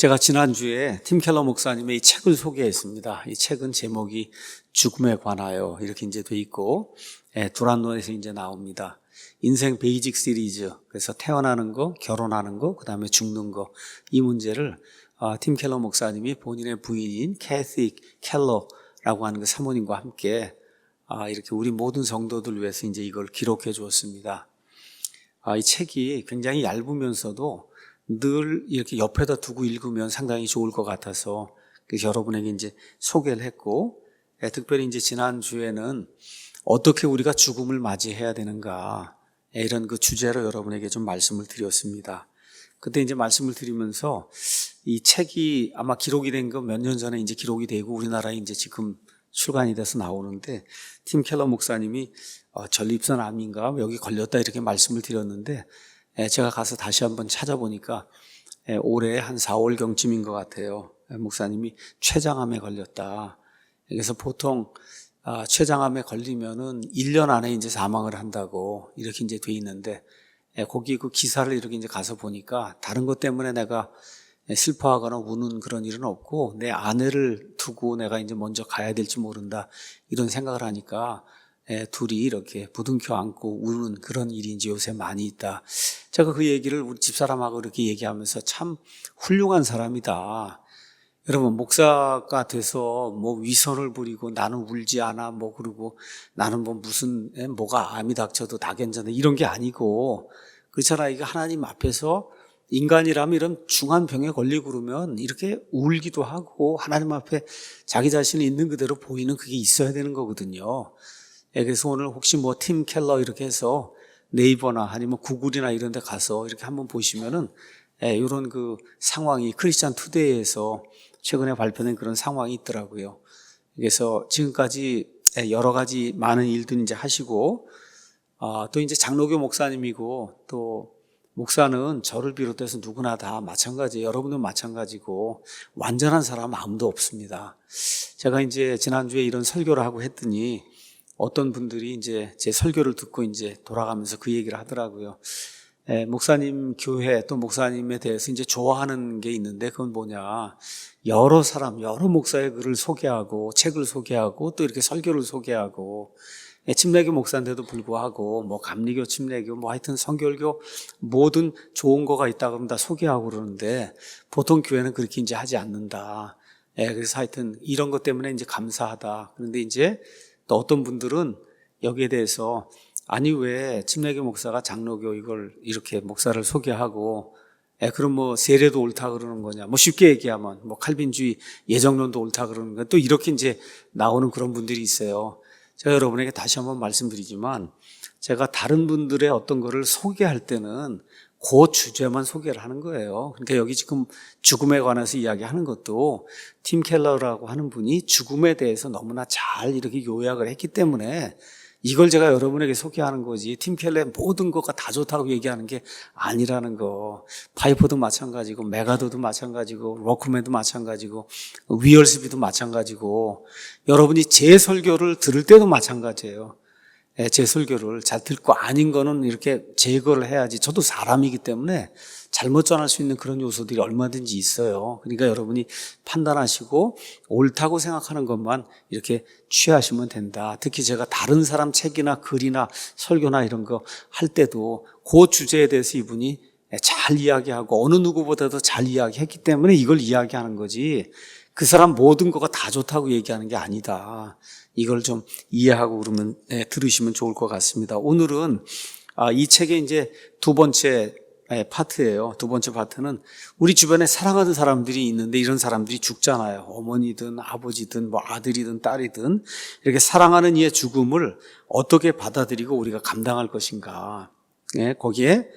제가 지난주에 팀 켈러 목사님의 이 책을 소개했습니다. 이 책은 제목이 죽음에 관하여 이렇게 이제 돼 있고, 두란노에서 이제 나옵니다. 인생 베이직 시리즈. 그래서 태어나는 거, 결혼하는 거, 그 다음에 죽는 거. 이 문제를 팀 켈러 목사님이 본인의 부인인 캐시 켈러라고 하는 그 사모님과 함께 이렇게 우리 모든 성도들 위해서 이제 이걸 기록해 주었습니다. 이 책이 굉장히 얇으면서도 늘 이렇게 옆에다 두고 읽으면 상당히 좋을 것 같아서 그래서 여러분에게 이제 소개를 했고, 특별히 이제 지난주에는 어떻게 우리가 죽음을 맞이해야 되는가, 이런 그 주제로 여러분에게 좀 말씀을 드렸습니다. 그때 이제 말씀을 드리면서 이 책이 아마 기록이 된 거 몇 년 전에 이제 기록이 되고 우리나라에 이제 지금 출간이 돼서 나오는데, 팀 켈러 목사님이 전립선 암인가 여기 걸렸다 이렇게 말씀을 드렸는데, 제가 가서 다시 한번 찾아보니까 올해 한 4월경쯤인 것 같아요. 목사님이 췌장암에 걸렸다. 그래서 보통 췌장암에 걸리면은 1년 안에 이제 사망을 한다고 이렇게 이제 돼 있는데, 거기 그 기사를 이렇게 이제 가서 보니까 다른 것 때문에 내가 슬퍼하거나 우는 그런 일은 없고 내 아내를 두고 내가 이제 먼저 가야 될지 모른다 이런 생각을 하니까 둘이 이렇게 부둥켜 안고 우는 그런 일이 이제 요새 많이 있다. 제가 그 얘기를 우리 집사람하고 이렇게 얘기하면서 참 훌륭한 사람이다. 여러분, 목사가 돼서 뭐 위선을 부리고 나는 울지 않아 뭐 그러고 나는 뭐 무슨 뭐가 암이 닥쳐도 다 괜찮아 이런 게 아니고, 그렇잖아. 이거 하나님 앞에서 인간이라면 이런 중한 병에 걸리고 그러면 이렇게 울기도 하고 하나님 앞에 자기 자신이 있는 그대로 보이는 그게 있어야 되는 거거든요. 그래서 오늘 혹시 뭐 팀 켈러 이렇게 해서 네이버나 아니면 구글이나 이런 데 가서 이렇게 한번 보시면은 이런 그 상황이 크리스찬 투데이에서 최근에 발표된 그런 상황이 있더라고요. 그래서 지금까지 여러 가지 많은 일들 이제 하시고, 또 이제 장로교 목사님이고, 또 목사는 저를 비롯해서 누구나 다 마찬가지예요. 여러분도 마찬가지고 완전한 사람은 아무도 없습니다. 제가 이제 지난주에 이런 설교를 하고 했더니 어떤 분들이 이제 제 설교를 듣고 이제 돌아가면서 그 얘기를 하더라고요. 목사님 교회 또 목사님에 대해서 이제 좋아하는 게 있는데 그건 뭐냐. 여러 사람, 여러 목사의 글을 소개하고 책을 소개하고 또 이렇게 설교를 소개하고, 침례교 목사인데도 불구하고 뭐 감리교, 침례교, 뭐 하여튼 성결교 모든 좋은 거가 있다 그러면 다 소개하고 그러는데 보통 교회는 그렇게 이제 하지 않는다. 그래서 하여튼 이런 것 때문에 이제 감사하다. 그런데 이제 또 어떤 분들은 여기에 대해서 아니 왜 침례교 목사가 장로교 이걸 이렇게 목사를 소개하고 그럼 뭐 세례도 옳다 그러는 거냐, 뭐 쉽게 얘기하면 뭐 칼빈주의 예정론도 옳다 그러는 거냐, 또 이렇게 이제 나오는 그런 분들이 있어요. 제가 여러분에게 다시 한번 말씀드리지만 제가 다른 분들의 어떤 거를 소개할 때는 그 주제만 소개를 하는 거예요. 그러니까 여기 지금 죽음에 관해서 이야기하는 것도 팀 켈러라고 하는 분이 죽음에 대해서 너무나 잘 이렇게 요약을 했기 때문에 이걸 제가 여러분에게 소개하는 거지, 팀 켈러의 모든 것가 다 좋다고 얘기하는 게 아니라는 거. 파이퍼도 마찬가지고 메가더도 마찬가지고 워크맨도 마찬가지고 위얼스비도 마찬가지고 여러분이 제 설교를 들을 때도 마찬가지예요. 제 설교를 잘 듣고 아닌 거는 이렇게 제거를 해야지. 저도 사람이기 때문에 잘못 전할 수 있는 그런 요소들이 얼마든지 있어요. 그러니까 여러분이 판단하시고 옳다고 생각하는 것만 이렇게 취하시면 된다. 특히 제가 다른 사람 책이나 글이나 설교나 이런 거 할 때도 그 주제에 대해서 이분이 잘 이야기하고 어느 누구보다도 잘 이야기했기 때문에 이걸 이야기하는 거지, 그 사람 모든 거가 다 좋다고 얘기하는 게 아니다. 이걸 좀 이해하고 그러면 들으시면 좋을 것 같습니다. 오늘은 이 책의 이제 두 번째 파트예요. 두 번째 파트는 우리 주변에 사랑하는 사람들이 있는데 이런 사람들이 죽잖아요. 어머니든 아버지든 뭐 아들이든 딸이든 이렇게 사랑하는 이의 죽음을 어떻게 받아들이고 우리가 감당할 것인가. 거기에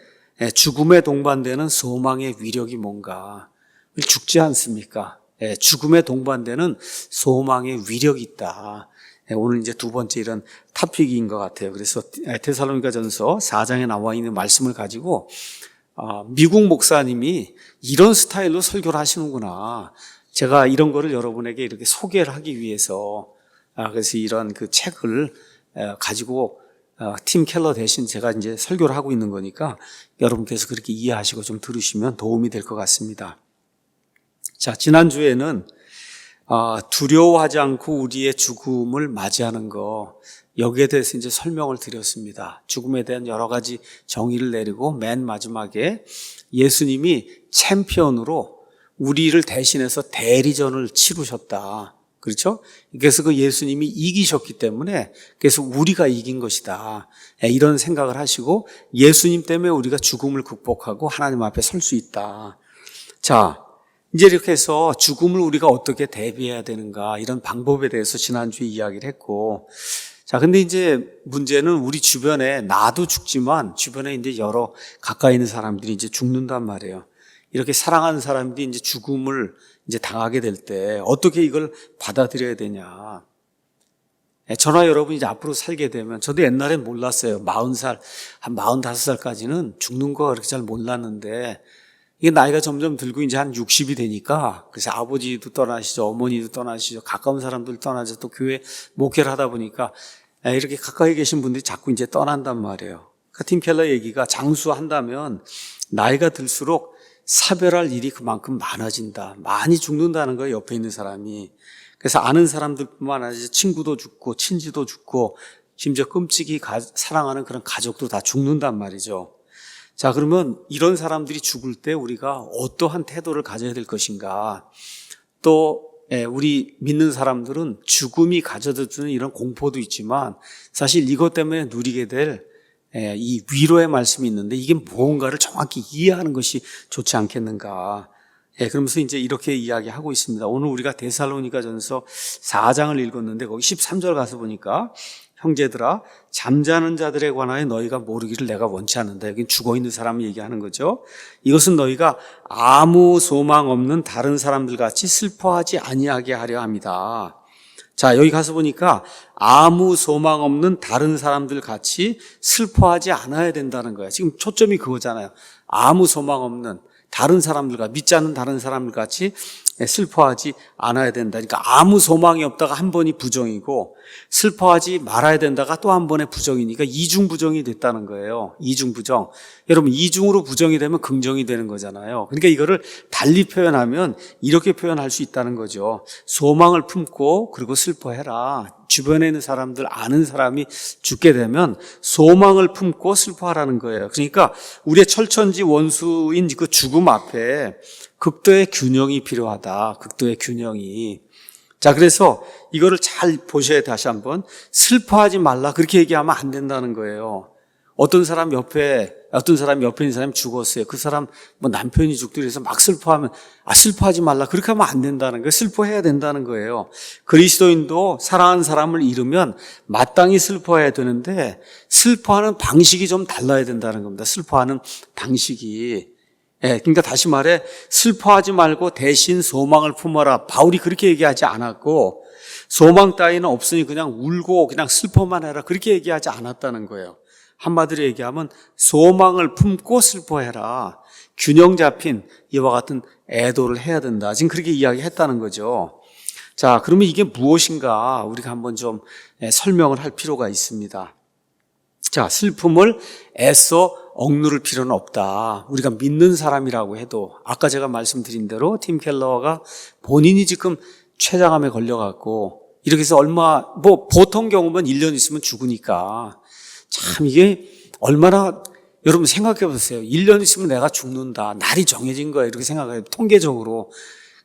죽음에 동반되는 소망의 위력이 뭔가. 죽지 않습니까? 죽음에 동반되는 소망의 위력이 있다. 오늘 이제 두 번째 이런 토픽인 것 같아요. 그래서 데살로니가전서 4장에 나와 있는 말씀을 가지고 미국 목사님이 이런 스타일로 설교를 하시는구나. 제가 이런 거를 여러분에게 이렇게 소개를 하기 위해서 그래서 이런 그 책을 가지고 팀 켈러 대신 제가 이제 설교를 하고 있는 거니까 여러분께서 그렇게 이해하시고 좀 들으시면 도움이 될 것 같습니다. 자, 지난주에는 두려워하지 않고 우리의 죽음을 맞이하는 거, 여기에 대해서 이제 설명을 드렸습니다. 죽음에 대한 여러 가지 정의를 내리고 맨 마지막에 예수님이 챔피언으로 우리를 대신해서 대리전을 치르셨다. 그렇죠? 그래서 그 예수님이 이기셨기 때문에 그래서 우리가 이긴 것이다. 이런 생각을 하시고 예수님 때문에 우리가 죽음을 극복하고 하나님 앞에 설 수 있다. 자, 이제 이렇게 해서 죽음을 우리가 어떻게 대비해야 되는가 이런 방법에 대해서 지난주에 이야기를 했고, 자, 근데 이제 문제는 우리 주변에 나도 죽지만 주변에 이제 여러 가까이 있는 사람들이 이제 죽는단 말이에요. 이렇게 사랑하는 사람들이 이제 죽음을 이제 당하게 될 때 어떻게 이걸 받아들여야 되냐. 저나 여러분이 이제 앞으로 살게 되면, 저도 옛날엔 몰랐어요. 40살, 한 45살까지는 죽는 거 그렇게 잘 몰랐는데, 이게 나이가 점점 들고 이제 한 60이 되니까, 그래서 아버지도 떠나시죠, 어머니도 떠나시죠, 가까운 사람들 떠나죠, 또 교회 목회를 하다 보니까 이렇게 가까이 계신 분들이 자꾸 이제 떠난단 말이에요. 그러니까 팀 켈러 얘기가 장수한다면 나이가 들수록 사별할 일이 그만큼 많아진다. 많이 죽는다는 거예요, 옆에 있는 사람이. 그래서 아는 사람들뿐만 아니라 친구도 죽고 친지도 죽고 심지어 끔찍이 사랑하는 그런 가족도 다 죽는단 말이죠. 자, 그러면 이런 사람들이 죽을 때 우리가 어떠한 태도를 가져야 될 것인가. 또 우리 믿는 사람들은 죽음이 가져다 주는 이런 공포도 있지만 사실 이것 때문에 누리게 될 이 위로의 말씀이 있는데 이게 무언가를 정확히 이해하는 것이 좋지 않겠는가. 그러면서 이제 이렇게 이야기하고 있습니다. 오늘 우리가 데살로니가전서 4장을 읽었는데 거기 13절 가서 보니까 형제들아, 잠자는 자들에 관하여 너희가 모르기를 내가 원치 않는다. 여긴 죽어있는 사람을 얘기하는 거죠. 이것은 너희가 아무 소망 없는 다른 사람들 같이 슬퍼하지 아니하게 하려 합니다. 자, 여기 가서 보니까 아무 소망 없는 다른 사람들 같이 슬퍼하지 않아야 된다는 거예요. 지금 초점이 그거잖아요. 아무 소망 없는 다른 사람들과, 믿지 않는 다른 사람들 같이 슬퍼하지 않아야 된다. 그러니까 아무 소망이 없다가 한 번이 부정이고 슬퍼하지 말아야 된다가 또 한 번의 부정이니까 이중 부정이 됐다는 거예요. 이중 부정. 여러분, 이중으로 부정이 되면 긍정이 되는 거잖아요. 그러니까 이거를 달리 표현하면 이렇게 표현할 수 있다는 거죠. 소망을 품고 그리고 슬퍼해라. 주변에 있는 사람들, 아는 사람이 죽게 되면 소망을 품고 슬퍼하라는 거예요. 그러니까 우리의 철천지 원수인 그 죽음 앞에 극도의 균형이 필요하다. 극도의 균형이. 자, 그래서 이거를 잘 보셔야 돼. 다시 한번. 슬퍼하지 말라. 그렇게 얘기하면 안 된다는 거예요. 어떤 사람이 옆에 있는 사람이 죽었어요. 그 사람 뭐 남편이 죽더니 해서 막 슬퍼하면 슬퍼하지 말라. 그렇게 하면 안 된다는 거예요. 슬퍼해야 된다는 거예요. 그리스도인도 사랑하는 사람을 잃으면 마땅히 슬퍼해야 되는데 슬퍼하는 방식이 좀 달라야 된다는 겁니다. 슬퍼하는 방식이. 그러니까 다시 말해 슬퍼하지 말고 대신 소망을 품어라. 바울이 그렇게 얘기하지 않았고 소망 따위는 없으니 그냥 울고 그냥 슬퍼만 해라. 그렇게 얘기하지 않았다는 거예요. 한마디로 얘기하면 소망을 품고 슬퍼해라. 균형 잡힌 이와 같은 애도를 해야 된다. 지금 그렇게 이야기했다는 거죠. 자, 그러면 이게 무엇인가 우리가 한번 좀 설명을 할 필요가 있습니다. 자, 슬픔을 애써 억누를 필요는 없다. 우리가 믿는 사람이라고 해도 아까 제가 말씀드린 대로 팀 켈러가 본인이 지금 췌장암에 걸려갖고 이렇게 해서 보통 경우면 1년 있으면 죽으니까 참 이게 얼마나, 여러분 생각해 보세요. 1년 있으면 내가 죽는다. 날이 정해진 거예요. 이렇게 생각해요. 통계적으로.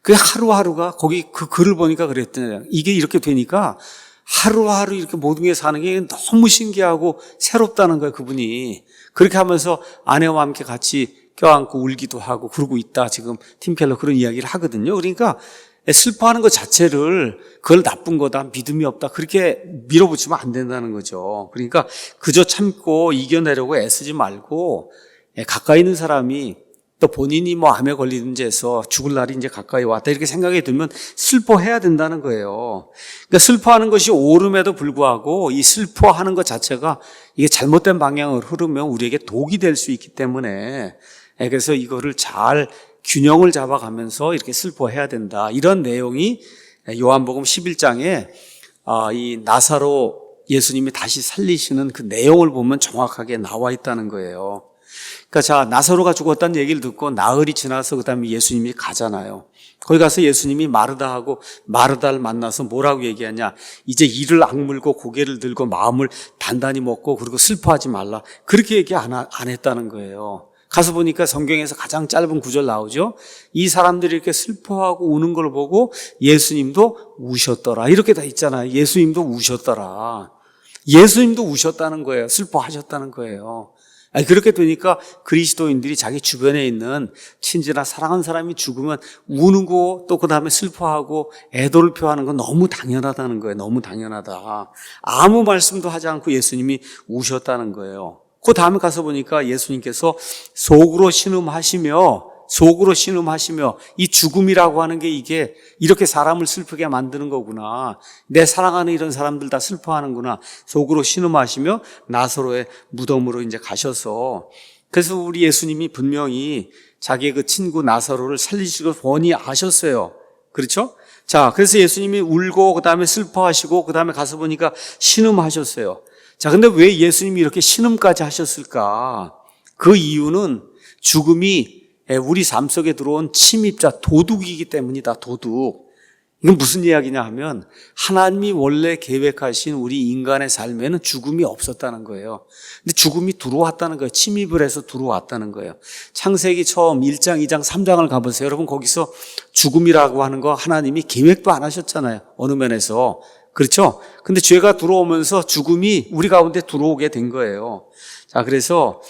그 하루하루가 거기 그 글을 보니까 그랬더니 이게 이렇게 되니까 하루하루 이렇게 모든 게 사는 게 너무 신기하고 새롭다는 거예요. 그분이. 그렇게 하면서 아내와 함께 같이 껴안고 울기도 하고 그러고 있다. 지금 팀 켈러 그런 이야기를 하거든요. 그러니까 슬퍼하는 것 자체를 그걸 나쁜 거다, 믿음이 없다, 그렇게 밀어붙이면 안 된다는 거죠. 그러니까 그저 참고 이겨내려고 애쓰지 말고 가까이 있는 사람이 또 본인이 암에 걸리든지 해서 죽을 날이 이제 가까이 왔다 이렇게 생각이 들면 슬퍼해야 된다는 거예요. 그러니까 슬퍼하는 것이 옳음에도 불구하고 이 슬퍼하는 것 자체가 이게 잘못된 방향으로 흐르면 우리에게 독이 될 수 있기 때문에 그래서 이거를 잘 균형을 잡아가면서 이렇게 슬퍼해야 된다. 이런 내용이 요한복음 11장에 이 나사로 예수님이 다시 살리시는 그 내용을 보면 정확하게 나와 있다는 거예요. 그러니까 자, 나사로가 죽었다는 얘기를 듣고 나흘이 지나서 그다음에 예수님이 가잖아요. 거기 가서 예수님이 마르다하고 마르다를 만나서 뭐라고 얘기하냐. 이제 이를 악물고 고개를 들고 마음을 단단히 먹고 그리고 슬퍼하지 말라. 그렇게 얘기 안 했다는 거예요. 가서 보니까 성경에서 가장 짧은 구절 나오죠. 이 사람들이 이렇게 슬퍼하고 우는 걸 보고 예수님도 우셨더라. 이렇게 다 있잖아요. 예수님도 우셨더라. 예수님도 우셨다는 거예요. 슬퍼하셨다는 거예요. 아니, 그렇게 되니까 그리스도인들이 자기 주변에 있는 친지나 사랑하는 사람이 죽으면 우는 거 또 그 다음에 슬퍼하고 애도를 표하는 건 너무 당연하다는 거예요. 너무 당연하다. 아무 말씀도 하지 않고 예수님이 우셨다는 거예요. 그 다음에 가서 보니까 예수님께서 속으로 신음하시며 이 죽음이라고 하는 게 이게 이렇게 사람을 슬프게 만드는 거구나. 내 사랑하는 이런 사람들 다 슬퍼하는구나. 속으로 신음하시며 나사로의 무덤으로 이제 가셔서, 그래서 우리 예수님이 분명히 자기의 그 친구 나사로를 살리시고 뻔히 아셨어요. 그렇죠? 자, 그래서 예수님이 울고 그 다음에 슬퍼하시고 그 다음에 가서 보니까 신음하셨어요. 자, 근데 왜 예수님이 이렇게 신음까지 하셨을까? 그 이유는 죽음이 우리 삶 속에 들어온 침입자, 도둑이기 때문이다. 도둑. 이건 무슨 이야기냐 하면 하나님이 원래 계획하신 우리 인간의 삶에는 죽음이 없었다는 거예요. 근데 죽음이 들어왔다는 거예요. 침입을 해서 들어왔다는 거예요. 창세기 처음 1장, 2장, 3장을 가보세요. 여러분, 거기서 죽음이라고 하는 거 하나님이 계획도 안 하셨잖아요. 어느 면에서. 그렇죠? 근데 죄가 들어오면서 죽음이 우리 가운데 들어오게 된 거예요. 자, 그래서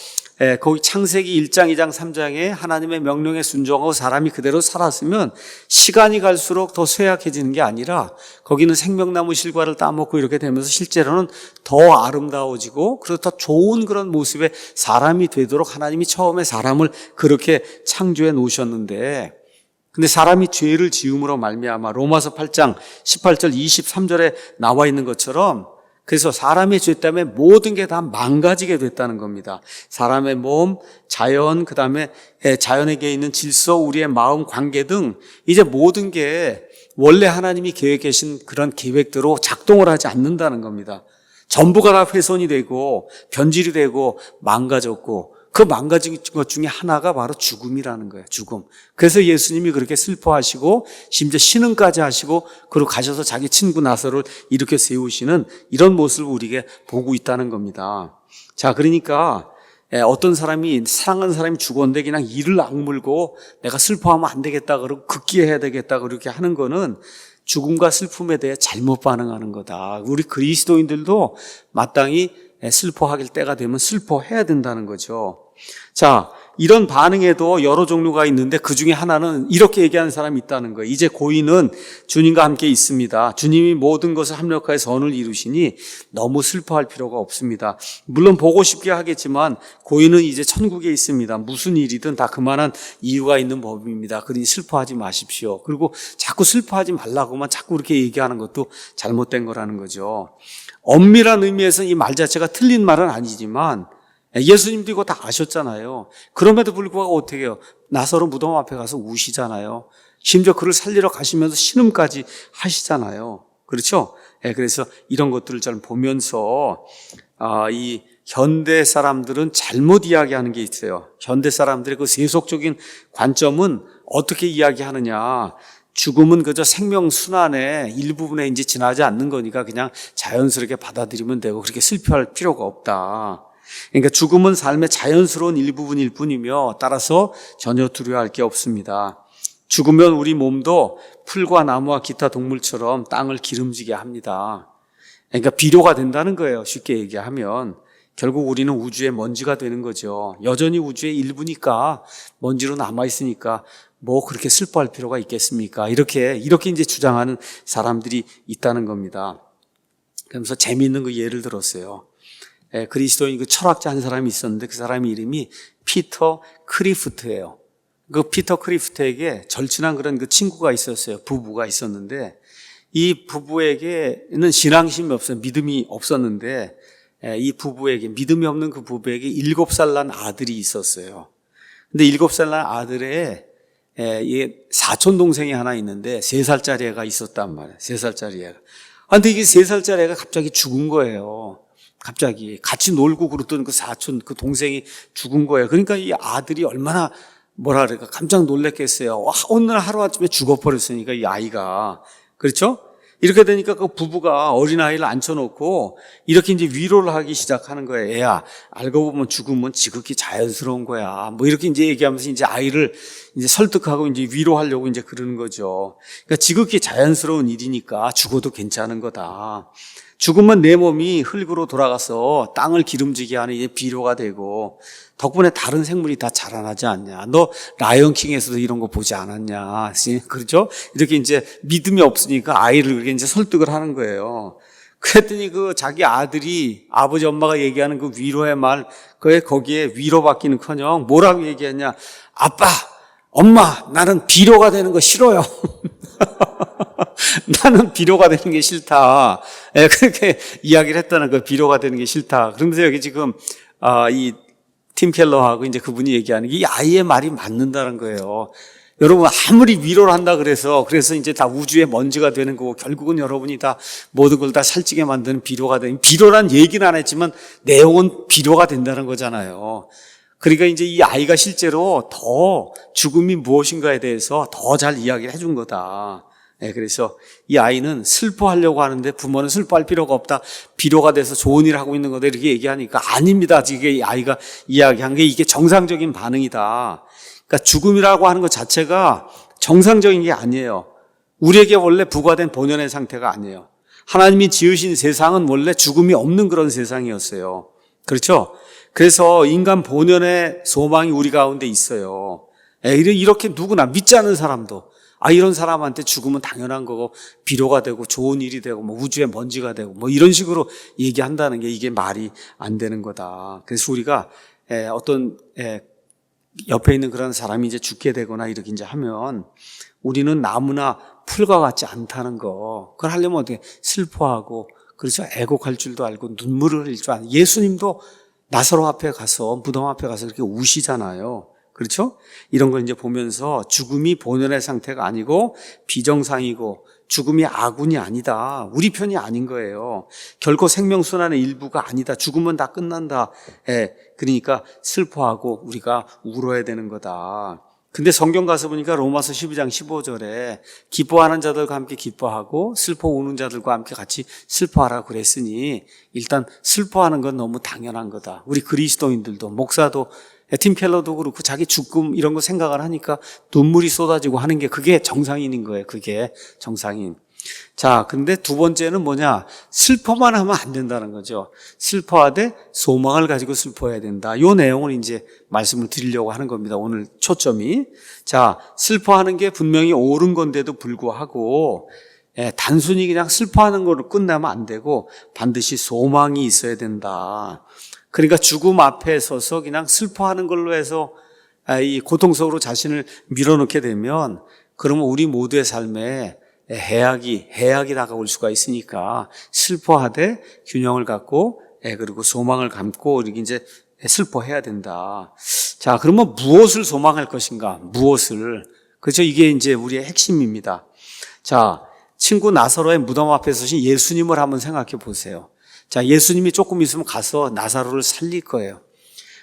거기 창세기 1장, 2장, 3장에 하나님의 명령에 순종하고 사람이 그대로 살았으면 시간이 갈수록 더 쇠약해지는 게 아니라 거기는 생명나무 실과를 따먹고 이렇게 되면서 실제로는 더 아름다워지고 그리고 더 좋은 그런 모습의 사람이 되도록 하나님이 처음에 사람을 그렇게 창조해 놓으셨는데, 근데 사람이 죄를 지음으로 말미암아 로마서 8장 18절 23절에 나와 있는 것처럼, 그래서 사람의 죄 때문에 모든 게 다 망가지게 됐다는 겁니다. 사람의 몸, 자연, 그 다음에 자연에게 있는 질서, 우리의 마음, 관계 등 이제 모든 게 원래 하나님이 계획하신 그런 계획대로 작동을 하지 않는다는 겁니다. 전부가 다 훼손이 되고 변질이 되고 망가졌고, 그 망가진 것 중에 하나가 바로 죽음이라는 거예요. 죽음. 그래서 예수님이 그렇게 슬퍼하시고 심지어 신음까지 하시고 그리고 가셔서 자기 친구 나사로를 이렇게 세우시는 이런 모습을 우리에게 보고 있다는 겁니다. 자, 그러니까 어떤 사람이 사랑하는 사람이 죽었는데 그냥 이를 악물고 내가 슬퍼하면 안 되겠다 그러고 극기해야 되겠다 그렇게 하는 거는 죽음과 슬픔에 대해 잘못 반응하는 거다. 우리 그리스도인들도 마땅히 슬퍼할 때가 되면 슬퍼해야 된다는 거죠. 자, 이런 반응에도 여러 종류가 있는데 그 중에 하나는 이렇게 얘기하는 사람이 있다는 거예요. 이제 고인은 주님과 함께 있습니다. 주님이 모든 것을 합력하여 선을 이루시니 너무 슬퍼할 필요가 없습니다. 물론 보고 싶게 하겠지만 고인은 이제 천국에 있습니다. 무슨 일이든 다 그만한 이유가 있는 법입니다. 그러니 슬퍼하지 마십시오. 그리고 자꾸 슬퍼하지 말라고만 자꾸 그렇게 얘기하는 것도 잘못된 거라는 거죠. 엄밀한 의미에서 이 말 자체가 틀린 말은 아니지만 예수님도 이거 다 아셨잖아요. 그럼에도 불구하고 어떻게 해요? 나사로 무덤 앞에 가서 우시잖아요. 심지어 그를 살리러 가시면서 신음까지 하시잖아요. 그렇죠? 그래서 이런 것들을 잘 보면서 이 현대 사람들은 잘못 이야기하는 게 있어요. 현대 사람들의 그 세속적인 관점은 어떻게 이야기하느냐? 죽음은 그저 생명 순환의 일부분에 이제 지나지 않는 거니까 그냥 자연스럽게 받아들이면 되고 그렇게 슬퍼할 필요가 없다. 그러니까 죽음은 삶의 자연스러운 일부분일 뿐이며 따라서 전혀 두려워할 게 없습니다. 죽으면 우리 몸도 풀과 나무와 기타 동물처럼 땅을 기름지게 합니다. 그러니까 비료가 된다는 거예요. 쉽게 얘기하면. 결국 우리는 우주의 먼지가 되는 거죠. 여전히 우주의 일부니까 먼지로 남아있으니까 뭐 그렇게 슬퍼할 필요가 있겠습니까? 이렇게 이제 주장하는 사람들이 있다는 겁니다. 그러면서 재미있는 그 예를 들었어요. 그리스도인 그 철학자 한 사람이 있었는데 그 사람 이름이 피터 크리프트예요. 그 피터 크리프트에게 절친한 그런 그 친구가 있었어요. 부부가 있었는데 이 부부에게는 신앙심이 없어요. 믿음이 없었는데 이 부부에게, 믿음이 없는 그 부부에게 7살 난 아들이 있었어요. 근데 7살 난 아들의 사촌 동생이 하나 있는데 3살짜리 애가 있었단 말이에요. 3살짜리 애가. 근데 이게 3살짜리 애가 갑자기 죽은 거예요. 갑자기 같이 놀고 그러던 그 사촌, 그 동생이 죽은 거예요. 그러니까 이 아들이 얼마나 뭐라 그럴까 깜짝 놀랐겠어요. 와, 오늘 하루아침에 죽어버렸으니까 이 아이가. 그렇죠? 이렇게 되니까 그 부부가 어린아이를 앉혀놓고 이렇게 이제 위로를 하기 시작하는 거예요. 애야, 알고 보면 죽으면 지극히 자연스러운 거야. 뭐 이렇게 이제 얘기하면서 이제 아이를 이제 설득하고 이제 위로하려고 이제 그러는 거죠. 그러니까 지극히 자연스러운 일이니까 죽어도 괜찮은 거다. 죽으면 내 몸이 흙으로 돌아가서 땅을 기름지게 하는 이제 비료가 되고 덕분에 다른 생물이 다 자라나지 않냐. 너 라이언킹에서도 이런 거 보지 않았냐. 그렇죠? 이렇게 이제 믿음이 없으니까 아이를 그렇게 이제 설득을 하는 거예요. 그랬더니 그 자기 아들이 아버지 엄마가 얘기하는 그 위로의 말, 거기에 위로받기는커녕 뭐라고 얘기했냐. 아빠, 엄마, 나는 비료가 되는 거 싫어요. 나는 비료가 되는 게 싫다. 그렇게 이야기를 했다는 거, 비료가 되는 게 싫다. 그러면서 여기 지금, 이 팀 켈러하고 이제 그분이 얘기하는 게 이 아이의 말이 맞는다는 거예요. 여러분, 아무리 위로를 한다 그래서 이제 다 우주의 먼지가 되는 거고, 결국은 여러분이 다 모든 걸 다 살찌게 만드는 비료가 되는, 비료란 얘기는 안 했지만 내용은 비료가 된다는 거잖아요. 그러니까 이제 이 아이가 실제로 더 죽음이 무엇인가에 대해서 더 잘 이야기를 해준 거다. 그래서 이 아이는 슬퍼하려고 하는데 부모는 슬퍼할 필요가 없다. 비료가 돼서 좋은 일을 하고 있는 거다. 이렇게 얘기하니까 아닙니다. 이게 이 아이가 이야기한 게 이게 정상적인 반응이다. 그러니까 죽음이라고 하는 것 자체가 정상적인 게 아니에요. 우리에게 원래 부과된 본연의 상태가 아니에요. 하나님이 지으신 세상은 원래 죽음이 없는 그런 세상이었어요. 그렇죠? 그래서 인간 본연의 소망이 우리 가운데 있어요. 이렇게 누구나 믿지 않는 사람도 이런 사람한테 죽으면 당연한 거고 비료가 되고 좋은 일이 되고 뭐 우주의 먼지가 되고 뭐 이런 식으로 얘기한다는 게 이게 말이 안 되는 거다. 그래서 우리가 어떤 옆에 있는 그런 사람이 이제 죽게 되거나 이렇게 이제 하면 우리는 나무나 풀과 같지 않다는 거. 그걸 하려면 어떻게 슬퍼하고 그렇죠. 애곡할 줄도 알고 눈물을 흘릴 줄 아는. 예수님도 나사로 앞에 가서 무덤 앞에 가서 이렇게 우시잖아요. 그렇죠? 이런 걸 이제 보면서 죽음이 본연의 상태가 아니고 비정상이고 죽음이 아군이 아니다. 우리 편이 아닌 거예요. 결코 생명순환의 일부가 아니다. 죽으면 다 끝난다. 그러니까 슬퍼하고 우리가 울어야 되는 거다. 근데 성경 가서 보니까 로마서 12장 15절에 기뻐하는 자들과 함께 기뻐하고 슬퍼 우는 자들과 함께 같이 슬퍼하라고 그랬으니 일단 슬퍼하는 건 너무 당연한 거다. 우리 그리스도인들도 목사도 팀 켈러도 그렇고 자기 죽음 이런 거 생각을 하니까 눈물이 쏟아지고 하는 게 그게 정상인인 거예요. 그게 정상인. 자, 근데 두 번째는 뭐냐? 슬퍼만 하면 안 된다는 거죠. 슬퍼하되 소망을 가지고 슬퍼해야 된다. 이 내용을 이제 말씀을 드리려고 하는 겁니다. 오늘 초점이. 자, 슬퍼하는 게 분명히 옳은 건데도 불구하고 단순히 그냥 슬퍼하는 걸로 끝나면 안 되고 반드시 소망이 있어야 된다. 그러니까 죽음 앞에 서서 그냥 슬퍼하는 걸로 해서 이 고통 속으로 자신을 밀어넣게 되면 그러면 우리 모두의 삶에 해악이 다가올 수가 있으니까 슬퍼하되 균형을 갖고 그리고 소망을 갖고 이렇게 이제 슬퍼해야 된다. 자, 그러면 무엇을 소망할 것인가? 무엇을? 그렇죠? 이게 이제 우리의 핵심입니다. 자, 친구 나사로의 무덤 앞에 서신 예수님을 한번 생각해 보세요. 자, 예수님이 조금 있으면 가서 나사로를 살릴 거예요.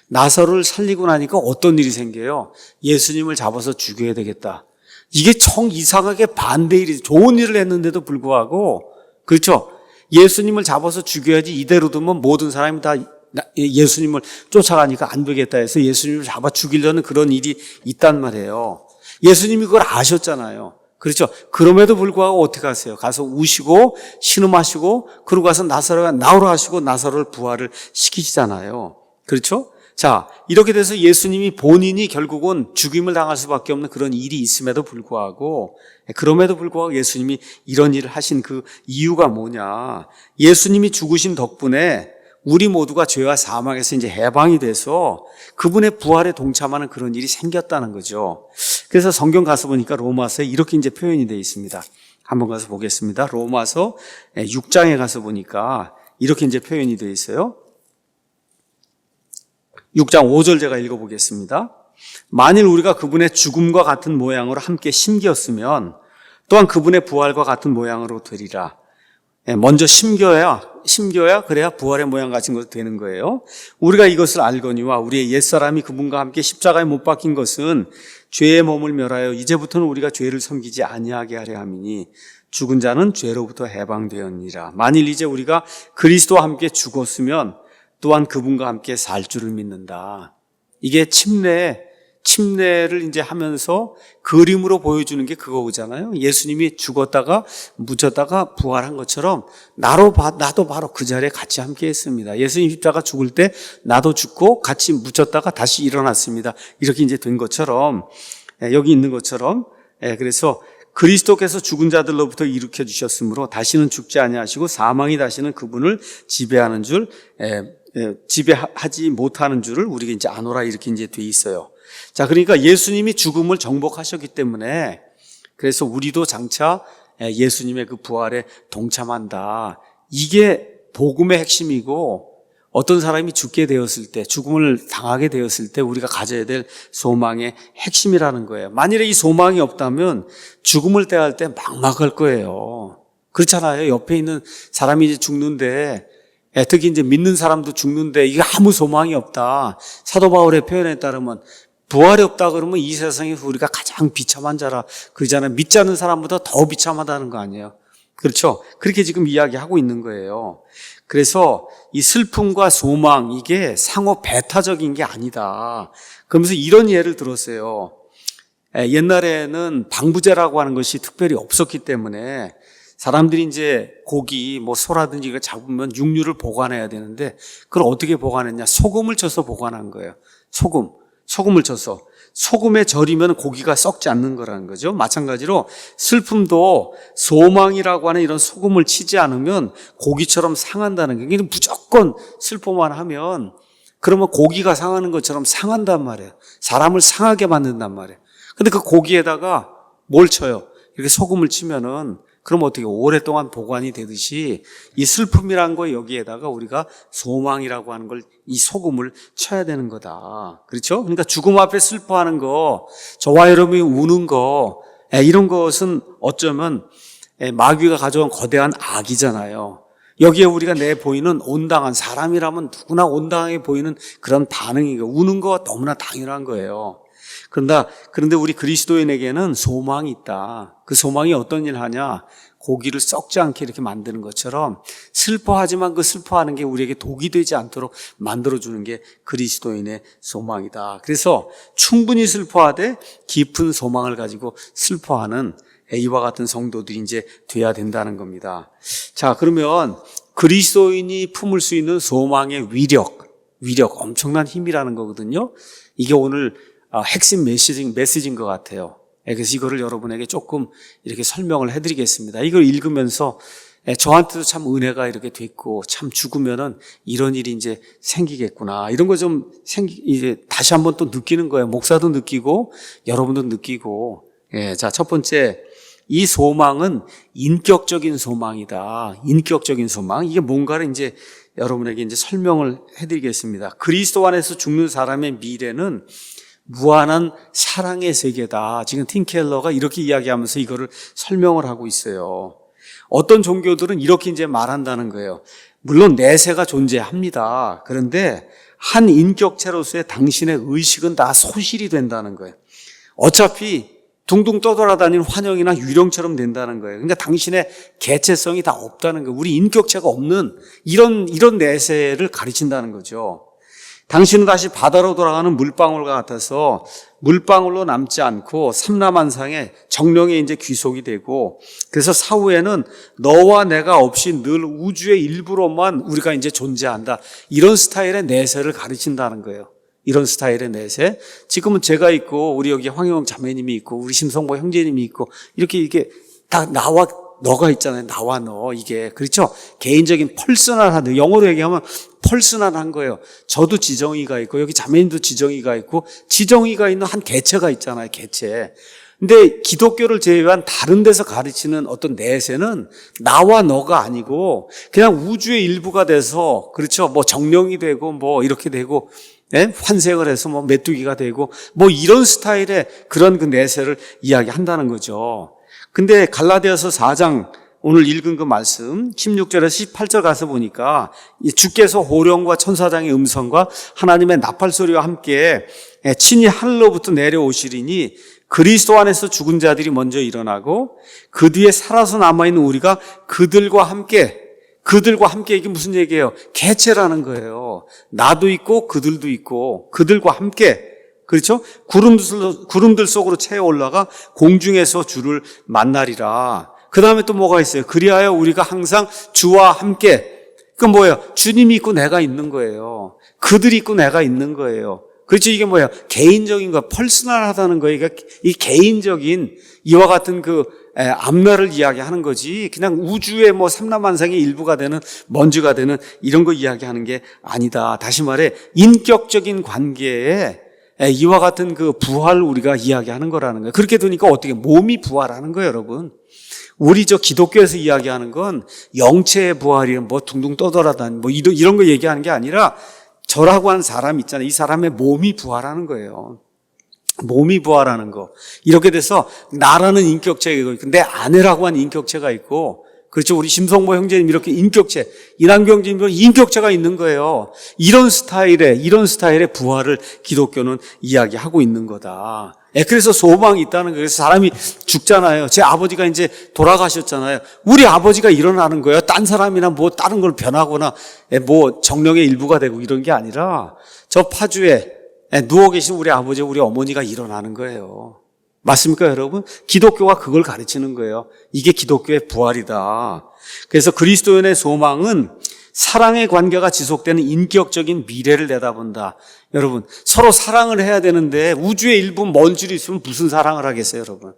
나사로를 살리고 나니까 어떤 일이 생겨요? 예수님을 잡아서 죽여야 되겠다. 이게 청 이상하게 반대 일이 좋은 일을 했는데도 불구하고 그렇죠? 예수님을 잡아서 죽여야지 이대로 두면 모든 사람이 다 예수님을 쫓아가니까 안 되겠다 해서 예수님을 잡아 죽이려는 그런 일이 있단 말이에요. 예수님이 그걸 아셨잖아요. 그렇죠? 그럼에도 불구하고 어떻게 하세요? 가서 우시고 신음하시고 그러고 가서 나사로가 나오라 하시고 나사로를 부활을 시키시잖아요. 그렇죠? 자, 이렇게 돼서 예수님이 본인이 결국은 죽임을 당할 수밖에 없는 그런 일이 있음에도 불구하고 그럼에도 불구하고 예수님이 이런 일을 하신 그 이유가 뭐냐? 예수님이 죽으신 덕분에 우리 모두가 죄와 사망에서 이제 해방이 돼서 그분의 부활에 동참하는 그런 일이 생겼다는 거죠. 그래서 성경 가서 보니까 로마서에 이렇게 이제 표현이 되어 있습니다. 한번 가서 보겠습니다. 로마서 6장에 가서 보니까 이렇게 이제 표현이 되어 있어요. 6장 5절 제가 읽어보겠습니다. 만일 우리가 그분의 죽음과 같은 모양으로 함께 심겼으면 또한 그분의 부활과 같은 모양으로 되리라. 먼저 심겨야 심겨야 그래야 부활의 모양 같은 것이 되는 거예요. 우리가 이것을 알거니와 우리의 옛사람이 그분과 함께 십자가에 못 박힌 것은 죄의 몸을 멸하여 이제부터는 우리가 죄를 섬기지 아니하게 하려 함이니 죽은 자는 죄로부터 해방되었느니라. 만일 이제 우리가 그리스도와 함께 죽었으면 또한 그분과 함께 살 줄을 믿는다. 이게 침례를 이제 하면서 그림으로 보여주는 게 그거잖아요. 예수님이 죽었다가 묻혔다가 부활한 것처럼 나도 바로 그 자리에 같이 함께 했습니다. 예수님 십자가 죽을 때 나도 죽고 같이 묻혔다가 다시 일어났습니다. 이렇게 이제 된 것처럼, 여기 있는 것처럼, 그래서 그리스도께서 죽은 자들로부터 일으켜 주셨으므로 다시는 죽지 아니하시고 사망이 다시는 그분을 지배하지 못하는 줄을 우리가 이제 아노라 이렇게 이제 돼 있어요. 자, 그러니까 예수님이 죽음을 정복하셨기 때문에 그래서 우리도 장차 예수님의 그 부활에 동참한다. 이게 복음의 핵심이고 어떤 사람이 죽게 되었을 때, 죽음을 당하게 되었을 때 우리가 가져야 될 소망의 핵심이라는 거예요. 만일에 이 소망이 없다면 죽음을 대할 때 막막할 거예요. 그렇잖아요. 옆에 있는 사람이 이제 죽는데, 특히 이제 믿는 사람도 죽는데 이게 아무 소망이 없다. 사도 바울의 표현에 따르면 부활이 없다 그러면 이 세상에서 우리가 가장 비참한 자라 그러잖아요. 믿지 않는 사람보다 더 비참하다는 거 아니에요. 그렇죠? 그렇게 지금 이야기하고 있는 거예요. 그래서 이 슬픔과 소망 이게 상호 배타적인 게 아니다. 그러면서 이런 예를 들었어요. 옛날에는 방부제라고 하는 것이 특별히 없었기 때문에 사람들이 이제 고기, 소라든지 이걸 잡으면 육류를 보관해야 되는데 그걸 어떻게 보관했냐? 소금을 쳐서 보관한 거예요. 소금을 쳐서. 소금에 절이면 고기가 썩지 않는 거라는 거죠. 마찬가지로 슬픔도 소망이라고 하는 이런 소금을 치지 않으면 고기처럼 상한다는 거예요. 무조건 슬퍼만 하면 그러면 고기가 상하는 것처럼 상한단 말이에요. 사람을 상하게 만든단 말이에요. 근데 그 고기에다가 뭘 쳐요? 이렇게 소금을 치면은 그럼 어떻게 오랫동안 보관이 되듯이 이 슬픔이란 거 여기에다가 우리가 소망이라고 하는 걸 이 소금을 쳐야 되는 거다. 그렇죠? 그러니까 죽음 앞에 슬퍼하는 거, 저와 여러분이 우는 거, 이런 것은 어쩌면 마귀가 가져온 거대한 악이잖아요. 여기에 우리가 내보이는 온당한 사람이라면 누구나 온당하게 보이는 그런 반응이고 우는 거 너무나 당연한 거예요. 그런데 우리 그리스도인에게는 소망이 있다. 그 소망이 어떤 일을 하냐? 고기를 썩지 않게 이렇게 만드는 것처럼 슬퍼하지만 그 슬퍼하는 게 우리에게 독이 되지 않도록 만들어주는 게 그리스도인의 소망이다. 그래서 충분히 슬퍼하되 깊은 소망을 가지고 슬퍼하는 이와 같은 성도들이 이제 돼야 된다는 겁니다. 자, 그러면 그리스도인이 품을 수 있는 소망의 위력, 엄청난 힘이라는 거거든요. 이게 오늘 핵심 메시지인 것 같아요. 그래서 이거를 여러분에게 조금 이렇게 설명을 해드리겠습니다. 이걸 읽으면서 저한테도 참 은혜가 이렇게 됐고, 참 죽으면은 이런 일이 이제 생기겠구나. 이런 거 좀 이제 다시 한번 또 느끼는 거예요. 목사도 느끼고, 여러분도 느끼고. 자, 첫 번째. 이 소망은 인격적인 소망이다. 인격적인 소망. 이게 뭔가를 이제 여러분에게 이제 설명을 해드리겠습니다. 그리스도 안에서 죽는 사람의 미래는 무한한 사랑의 세계다. 지금 팀 켈러가 이렇게 이야기하면서 이거를 설명을 하고 있어요. 어떤 종교들은 이렇게 이제 말한다는 거예요. 물론 내세가 존재합니다. 그런데 한 인격체로서의 당신의 의식은 다 소실이 된다는 거예요. 어차피 둥둥 떠돌아다니는 환영이나 유령처럼 된다는 거예요. 그러니까 당신의 개체성이 다 없다는 거예요. 우리 인격체가 없는 이런 내세를 가르친다는 거죠. 당신은 다시 바다로 돌아가는 물방울과 같아서 물방울로 남지 않고 삼라만상의 정령에 이제 귀속이 되고, 그래서 사후에는 너와 내가 없이 늘 우주의 일부로만 우리가 이제 존재한다. 이런 스타일의 내세를 가르친다는 거예요. 이런 스타일의 내세. 지금은 제가 있고 우리 여기 황영 자매님이 있고 우리 심성보 형제님이 있고 이렇게 다 나와 너가 있잖아요. 나와 너. 이게 그렇죠? 개인적인 퍼스널한, 영어로 얘기하면 퍼스널한 거예요. 저도 지정의가 있고 여기 자매님도 지정의가 있고 지정의가 있는 한 개체가 있잖아요. 개체. 근데 기독교를 제외한 다른 데서 가르치는 어떤 내세는 나와 너가 아니고 그냥 우주의 일부가 돼서, 그렇죠? 정령이 되고 이렇게 되고, 환생을 해서 메뚜기가 되고 이런 스타일의 그런 그 내세를 이야기한다는 거죠. 근데 갈라디아서 4장 오늘 읽은 그 말씀 16절에서 18절 가서 보니까 주께서 호령과 천사장의 음성과 하나님의 나팔 소리와 함께 친히 하늘로부터 내려오시리니 그리스도 안에서 죽은 자들이 먼저 일어나고 그 뒤에 살아서 남아있는 우리가 그들과 함께 이게 무슨 얘기예요? 개체라는 거예요. 나도 있고 그들도 있고 그들과 함께, 그렇죠? 구름들 속으로 채워 올라가 공중에서 주를 만나리라. 그 다음에 또 뭐가 있어요? 그리하여 우리가 항상 주와 함께. 그건 뭐예요? 주님이 있고 내가 있는 거예요. 그들이 있고 내가 있는 거예요. 그렇죠? 이게 뭐예요? 개인적인 거, 퍼스널하다는 거예요. 그러니까 이 개인적인 이와 같은 그 암멸을 이야기하는 거지, 그냥 우주의 뭐 삼라만상의 일부가 되는, 먼지가 되는 이런 거 이야기하는 게 아니다. 다시 말해 인격적인 관계에 이와 같은 그 부활을 우리가 이야기하는 거라는 거예요. 그렇게 되니까 어떻게 몸이 부활하는 거예요, 여러분. 우리 기독교에서 이야기하는 건 영체의 부활이 뭐 둥둥 떠돌아다니는 뭐 이런 거 얘기하는 게 아니라 저라고 하는 사람 있잖아요. 이 사람의 몸이 부활하는 거예요. 몸이 부활하는 거. 이렇게 돼서 나라는 인격체가 있고 내 아내라고 하는 인격체가 있고, 그렇죠. 우리 심성모 형제님 이렇게 인격체, 이남규 형제님 이런 인격체가 있는 거예요. 이런 스타일의 부활을 기독교는 이야기하고 있는 거다. 그래서 소망이 있다는 거예요. 그래서 사람이 죽잖아요. 제 아버지가 이제 돌아가셨잖아요. 우리 아버지가 일어나는 거예요. 딴 사람이나 뭐 다른 걸 변하거나 뭐 정령의 일부가 되고 이런 게 아니라 저 파주에 누워 계신 우리 아버지, 우리 어머니가 일어나는 거예요. 맞습니까, 여러분? 기독교가 그걸 가르치는 거예요. 이게 기독교의 부활이다. 그래서 그리스도인의 소망은 사랑의 관계가 지속되는 인격적인 미래를 내다본다. 여러분, 서로 사랑을 해야 되는데 우주의 일부 먼 줄이 있으면 무슨 사랑을 하겠어요, 여러분?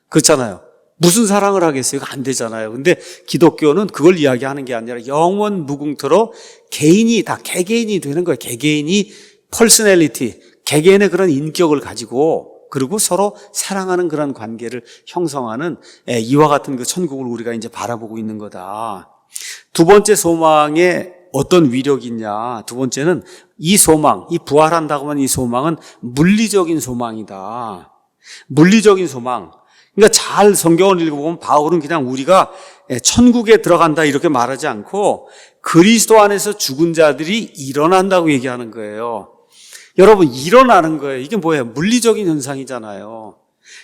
그렇잖아요. 무슨 사랑을 하겠어요? 이거 안 되잖아요. 근데 기독교는 그걸 이야기하는 게 아니라 영원 무궁토록 개인이 다 개개인이 되는 거예요. 개개인이 퍼스널리티, 개개인의 그런 인격을 가지고 그리고 서로 사랑하는 그런 관계를 형성하는 이와 같은 그 천국을 우리가 이제 바라보고 있는 거다. 두 번째 소망에 어떤 위력이 있냐? 두 번째는 이 소망, 이 부활한다고 하는 이 소망은 물리적인 소망이다. 물리적인 소망. 그러니까 잘 성경을 읽어보면 바울은 그냥 우리가 천국에 들어간다 이렇게 말하지 않고 그리스도 안에서 죽은 자들이 일어난다고 얘기하는 거예요. 여러분, 일어나는 거예요. 이게 뭐예요? 물리적인 현상이잖아요.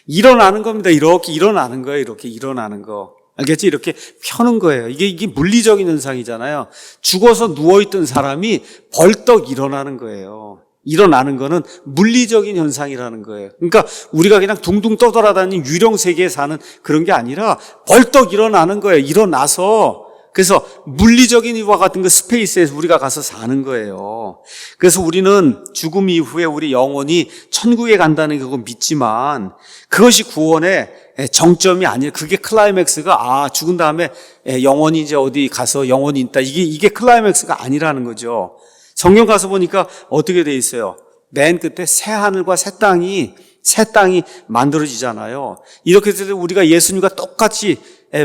일어나는 겁니다. 이렇게 일어나는 거예요. 이렇게 일어나는 거. 알겠지? 이렇게 펴는 거예요. 이게 물리적인 현상이잖아요. 죽어서 누워있던 사람이 벌떡 일어나는 거예요. 일어나는 거는 물리적인 현상이라는 거예요. 그러니까 우리가 그냥 둥둥 떠돌아다니는 유령 세계에 사는 그런 게 아니라 벌떡 일어나는 거예요. 일어나서 그래서 물리적인 이와 같은 그 스페이스에서 우리가 가서 사는 거예요. 그래서 우리는 죽음 이후에 우리 영혼이 천국에 간다는 거 믿지만 그것이 구원의 정점이 아니에요. 그게 클라이맥스가 죽은 다음에 영혼이 이제 어디 가서 영혼이 있다. 이게 클라이맥스가 아니라는 거죠. 성경 가서 보니까 어떻게 돼 있어요? 맨 끝에 새 하늘과 새 땅이 만들어지잖아요. 이렇게 돼서 우리가 예수님과 똑같이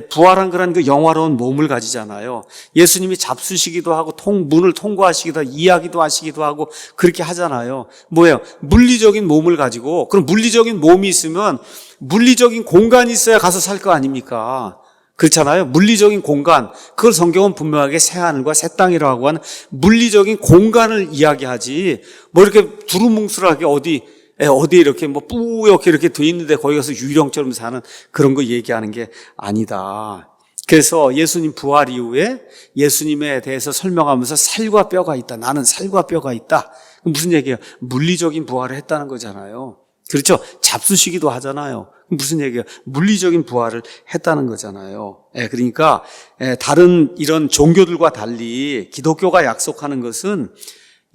부활한 그런 그 영화로운 몸을 가지잖아요. 예수님이 잡수시기도 하고 문을 통과하시기도 하고 이야기도 하시기도 하고 그렇게 하잖아요. 뭐예요? 물리적인 몸을 가지고, 그럼 물리적인 몸이 있으면 물리적인 공간이 있어야 가서 살 거 아닙니까? 그렇잖아요. 물리적인 공간, 그걸 성경은 분명하게 새하늘과 새 땅이라고 하는 물리적인 공간을 이야기하지, 뭐 이렇게 두루뭉술하게 어디에 이렇게 뭐 뿌옇게 이렇게 돼 있는데 거기 가서 유령처럼 사는 그런 거 얘기하는 게 아니다. 그래서 예수님 부활 이후에 예수님에 대해서 설명하면서 살과 뼈가 있다. 나는 살과 뼈가 있다. 무슨 얘기예요? 물리적인 부활을 했다는 거잖아요. 그렇죠? 잡수시기도 하잖아요. 무슨 얘기예요? 물리적인 부활을 했다는 거잖아요. 그러니까 다른 이런 종교들과 달리 기독교가 약속하는 것은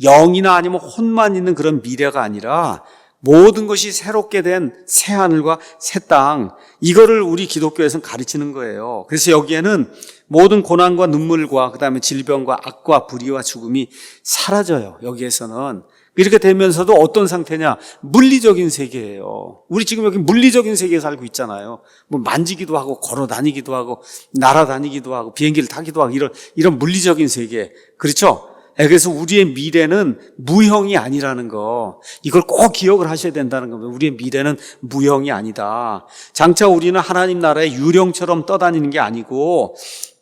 영이나 아니면 혼만 있는 그런 미래가 아니라 모든 것이 새롭게 된 새 하늘과 새 땅, 이거를 우리 기독교에서는 가르치는 거예요. 그래서 여기에는 모든 고난과 눈물과 그다음에 질병과 악과 불의와 죽음이 사라져요. 여기에서는. 이렇게 되면서도 어떤 상태냐? 물리적인 세계예요. 우리 지금 여기 물리적인 세계에 살고 있잖아요. 뭐 만지기도 하고 걸어 다니기도 하고 날아다니기도 하고 비행기를 타기도 하고 이런 물리적인 세계. 그렇죠? 그래서 우리의 미래는 무형이 아니라는 거, 이걸 꼭 기억을 하셔야 된다는 겁니다. 우리의 미래는 무형이 아니다. 장차 우리는 하나님 나라의 유령처럼 떠다니는 게 아니고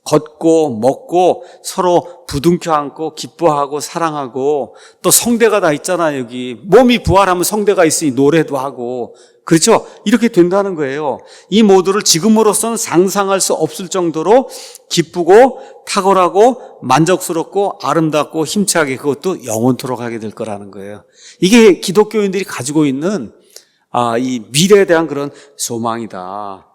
걷고 먹고 서로 부둥켜 안고 기뻐하고 사랑하고, 또 성대가 다 있잖아요. 여기 몸이 부활하면 성대가 있으니 노래도 하고, 그렇죠? 이렇게 된다는 거예요. 이 모두를 지금으로서는 상상할 수 없을 정도로 기쁘고 탁월하고 만족스럽고 아름답고 힘차게, 그것도 영원토록 하게 될 거라는 거예요. 이게 기독교인들이 가지고 있는 이 미래에 대한 그런 소망이다.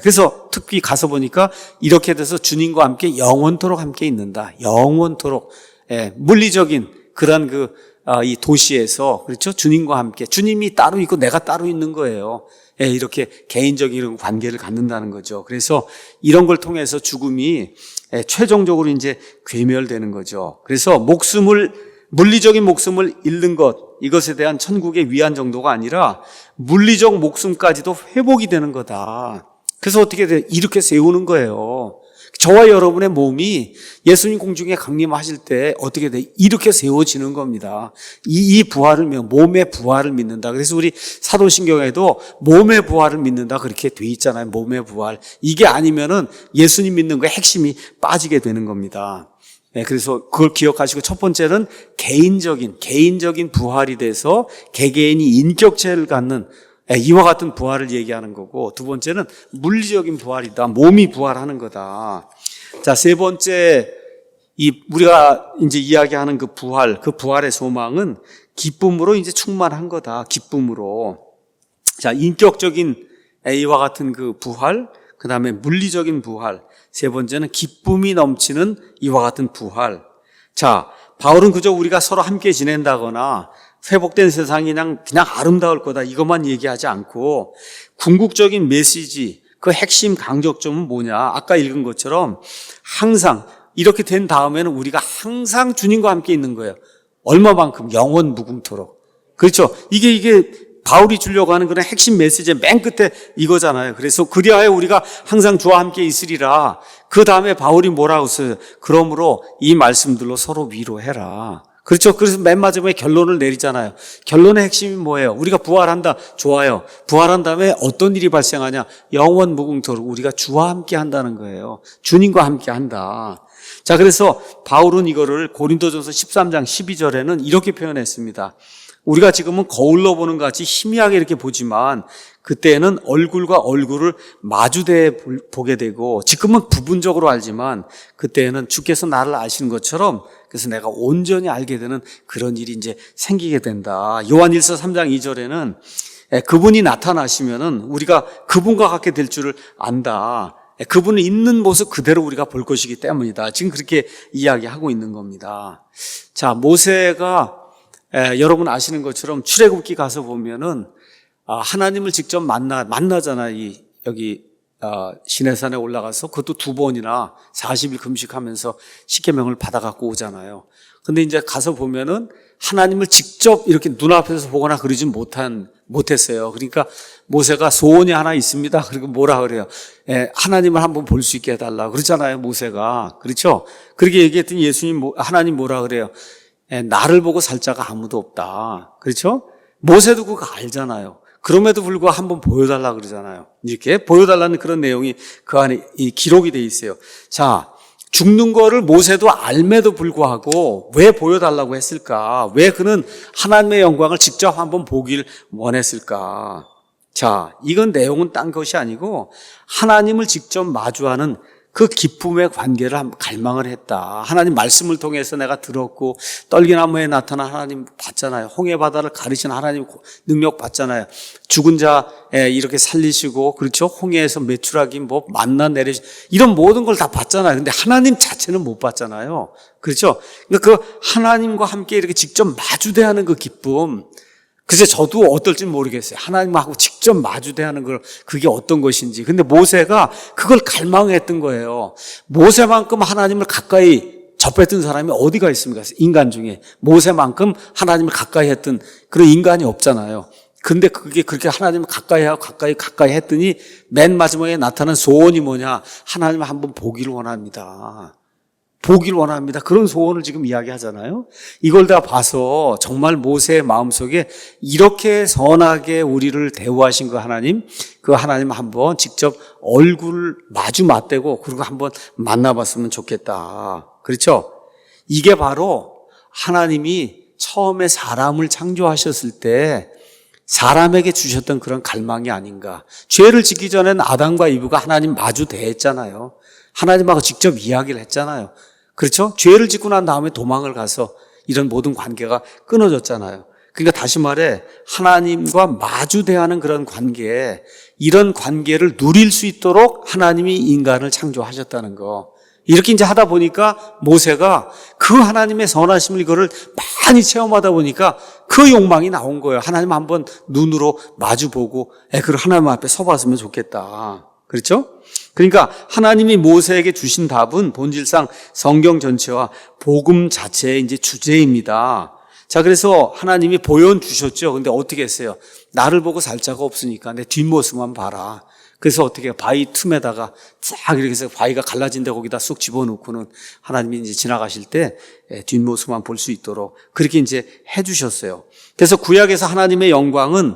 그래서 특히 가서 보니까 이렇게 돼서 주님과 함께 영원토록 함께 있는다. 영원토록. 물리적인 그런 이 도시에서, 그렇죠? 주님과 함께, 주님이 따로 있고 내가 따로 있는 거예요. 이렇게 개인적인 이런 관계를 갖는다는 거죠. 그래서 이런 걸 통해서 죽음이 최종적으로 이제 괴멸되는 거죠. 그래서 물리적인 목숨을 잃는 것, 이것에 대한 천국의 위안 정도가 아니라 물리적 목숨까지도 회복이 되는 거다. 그래서 어떻게 돼? 이렇게 세우는 거예요. 저와 여러분의 몸이 예수님 공중에 강림하실 때 어떻게 돼? 이렇게 세워지는 겁니다. 이 부활을, 몸의 부활을 믿는다. 그래서 우리 사도신경에도 몸의 부활을 믿는다 그렇게 돼 있잖아요. 몸의 부활. 이게 아니면은 예수님 믿는 거에 핵심이 빠지게 되는 겁니다. 그래서 그걸 기억하시고, 첫 번째는 개인적인 부활이 돼서 개개인이 인격체를 갖는 이와 같은 부활을 얘기하는 거고, 두 번째는 물리적인 부활이다. 몸이 부활하는 거다. 자, 세 번째, 우리가 이제 이야기하는 그 부활의 소망은 기쁨으로 이제 충만한 거다. 기쁨으로. 자, 인격적인 이와 같은 그 부활, 그 다음에 물리적인 부활, 세 번째는 기쁨이 넘치는 이와 같은 부활. 자, 바울은 그저 우리가 서로 함께 지낸다거나 회복된 세상이 그냥 아름다울 거다, 이것만 얘기하지 않고 궁극적인 메시지, 그 핵심 강조점은 뭐냐? 아까 읽은 것처럼 항상 이렇게 된 다음에는 우리가 항상 주님과 함께 있는 거예요. 얼마만큼? 영원 무궁토록. 그렇죠? 이게 바울이 주려고 하는 그런 핵심 메시지의 맨 끝에 이거잖아요. 그래서 그리하여 우리가 항상 주와 함께 있으리라. 그 다음에 바울이 뭐라고 써요? 그러므로 이 말씀들로 서로 위로해라. 그렇죠. 그래서 맨 마지막에 결론을 내리잖아요. 결론의 핵심이 뭐예요? 우리가 부활한다. 좋아요. 부활한 다음에 어떤 일이 발생하냐? 영원 무궁토록 우리가 주와 함께 한다는 거예요. 주님과 함께 한다. 자, 그래서 바울은 이거를 고린도전서 13장 12절에는 이렇게 표현했습니다. 우리가 지금은 거울로 보는 것 같이 희미하게 이렇게 보지만 그때는 얼굴과 얼굴을 마주대해 보게 되고, 지금은 부분적으로 알지만 그때는 주께서 나를 아시는 것처럼, 그래서 내가 온전히 알게 되는 그런 일이 이제 생기게 된다. 요한일서 3장 2절에는 그분이 나타나시면은 우리가 그분과 같게 될 줄을 안다. 그분은 있는 모습 그대로 우리가 볼 것이기 때문이다. 지금 그렇게 이야기하고 있는 겁니다. 자, 모세가 여러분 아시는 것처럼 출애굽기 가서 보면은 하나님을 직접 만나잖아요. 여기 시내산에 올라가서 그것도 2번이나 40일 금식하면서 십계명을 받아갖고 오잖아요. 근데 이제 가서 보면은 하나님을 직접 이렇게 눈앞에서 보거나 그러진 못했어요. 그러니까 모세가 소원이 하나 있습니다. 그리고 뭐라 그래요? 하나님을 한번 볼 수 있게 해달라 그러잖아요. 모세가. 그렇죠? 그렇게 얘기했더니 하나님 뭐라 그래요? 나를 보고 살 자가 아무도 없다. 그렇죠? 모세도 그거 알잖아요. 그럼에도 불구하고 한번 보여달라 그러잖아요. 이렇게 보여달라는 그런 내용이 그 안에 기록이 돼 있어요. 자, 죽는 거를 모세도 알매도 불구하고 왜 보여달라고 했을까? 왜 그는 하나님의 영광을 직접 한번 보길 원했을까? 자, 이건 내용은 딴 것이 아니고 하나님을 직접 마주하는 그 기쁨의 관계를 갈망을 했다. 하나님 말씀을 통해서 내가 들었고, 떨기나무에 나타난 하나님 봤잖아요. 홍해바다를 가르신 하나님 능력 봤잖아요. 죽은 자 이렇게 살리시고, 그렇죠? 홍해에서 메추라기 만나 내리시, 이런 모든 걸 다 봤잖아요. 근데 하나님 자체는 못 봤잖아요. 그렇죠? 그러니까 그 하나님과 함께 이렇게 직접 마주대하는 그 기쁨, 글쎄 저도 어떨지 모르겠어요. 하나님하고 직접 마주대하는 걸, 그게 어떤 것인지. 근데 모세가 그걸 갈망했던 거예요. 모세만큼 하나님을 가까이 접했던 사람이 어디가 있습니까? 인간 중에. 모세만큼 하나님을 가까이 했던 그런 인간이 없잖아요. 근데 그게 그렇게 하나님을 가까이 했더니 맨 마지막에 나타난 소원이 뭐냐? 하나님을 한번 보기를 원합니다. 보길 원합니다. 그런 소원을 지금 이야기하잖아요. 이걸 다 봐서 정말 모세의 마음속에 이렇게 선하게 우리를 대우하신 그 하나님 한번 직접 얼굴 마주 맞대고 그리고 한번 만나봤으면 좋겠다. 그렇죠? 이게 바로 하나님이 처음에 사람을 창조하셨을 때 사람에게 주셨던 그런 갈망이 아닌가. 죄를 짓기 전에는 아담과 이브가 하나님 마주 대했잖아요. 하나님하고 직접 이야기를 했잖아요. 그렇죠? 죄를 짓고 난 다음에 도망을 가서 이런 모든 관계가 끊어졌잖아요. 그러니까 다시 말해 하나님과 마주 대하는 그런 관계, 이런 관계를 누릴 수 있도록 하나님이 인간을 창조하셨다는 거. 이렇게 이제 하다 보니까 모세가 그 하나님의 선하심을 이거를 많이 체험하다 보니까 그 욕망이 나온 거예요. 하나님 한번 눈으로 마주보고 그걸 하나님 앞에 서봤으면 좋겠다. 그렇죠? 그러니까 하나님이 모세에게 주신 답은 본질상 성경 전체와 복음 자체의 이제 주제입니다. 자, 그래서 하나님이 보여주셨죠. 근데 어떻게 했어요? 나를 보고 살 자가 없으니까 내 뒷모습만 봐라. 그래서 어떻게 바위 틈에다가 쫙 이렇게 해서 바위가 갈라진 데 거기다 쑥 집어넣고는 하나님이 이제 지나가실 때 뒷모습만 볼 수 있도록 그렇게 이제 해주셨어요. 그래서 구약에서 하나님의 영광은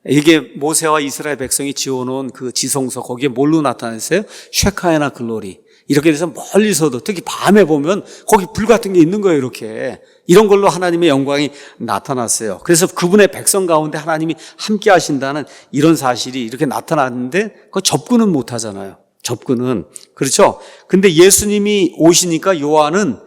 이게 모세와 이스라엘 백성이 지어놓은 그 지성소 거기에 뭘로 나타났어요? 쉐카에나 글로리. 이렇게 돼서 멀리서도 특히 밤에 보면 거기 불 같은 게 있는 거예요. 이렇게 이런 걸로 하나님의 영광이 나타났어요. 그래서 그분의 백성 가운데 하나님이 함께 하신다는 이런 사실이 이렇게 나타났는데 그거 접근은 못 하잖아요. 접근은. 그렇죠? 근데 예수님이 오시니까 요한은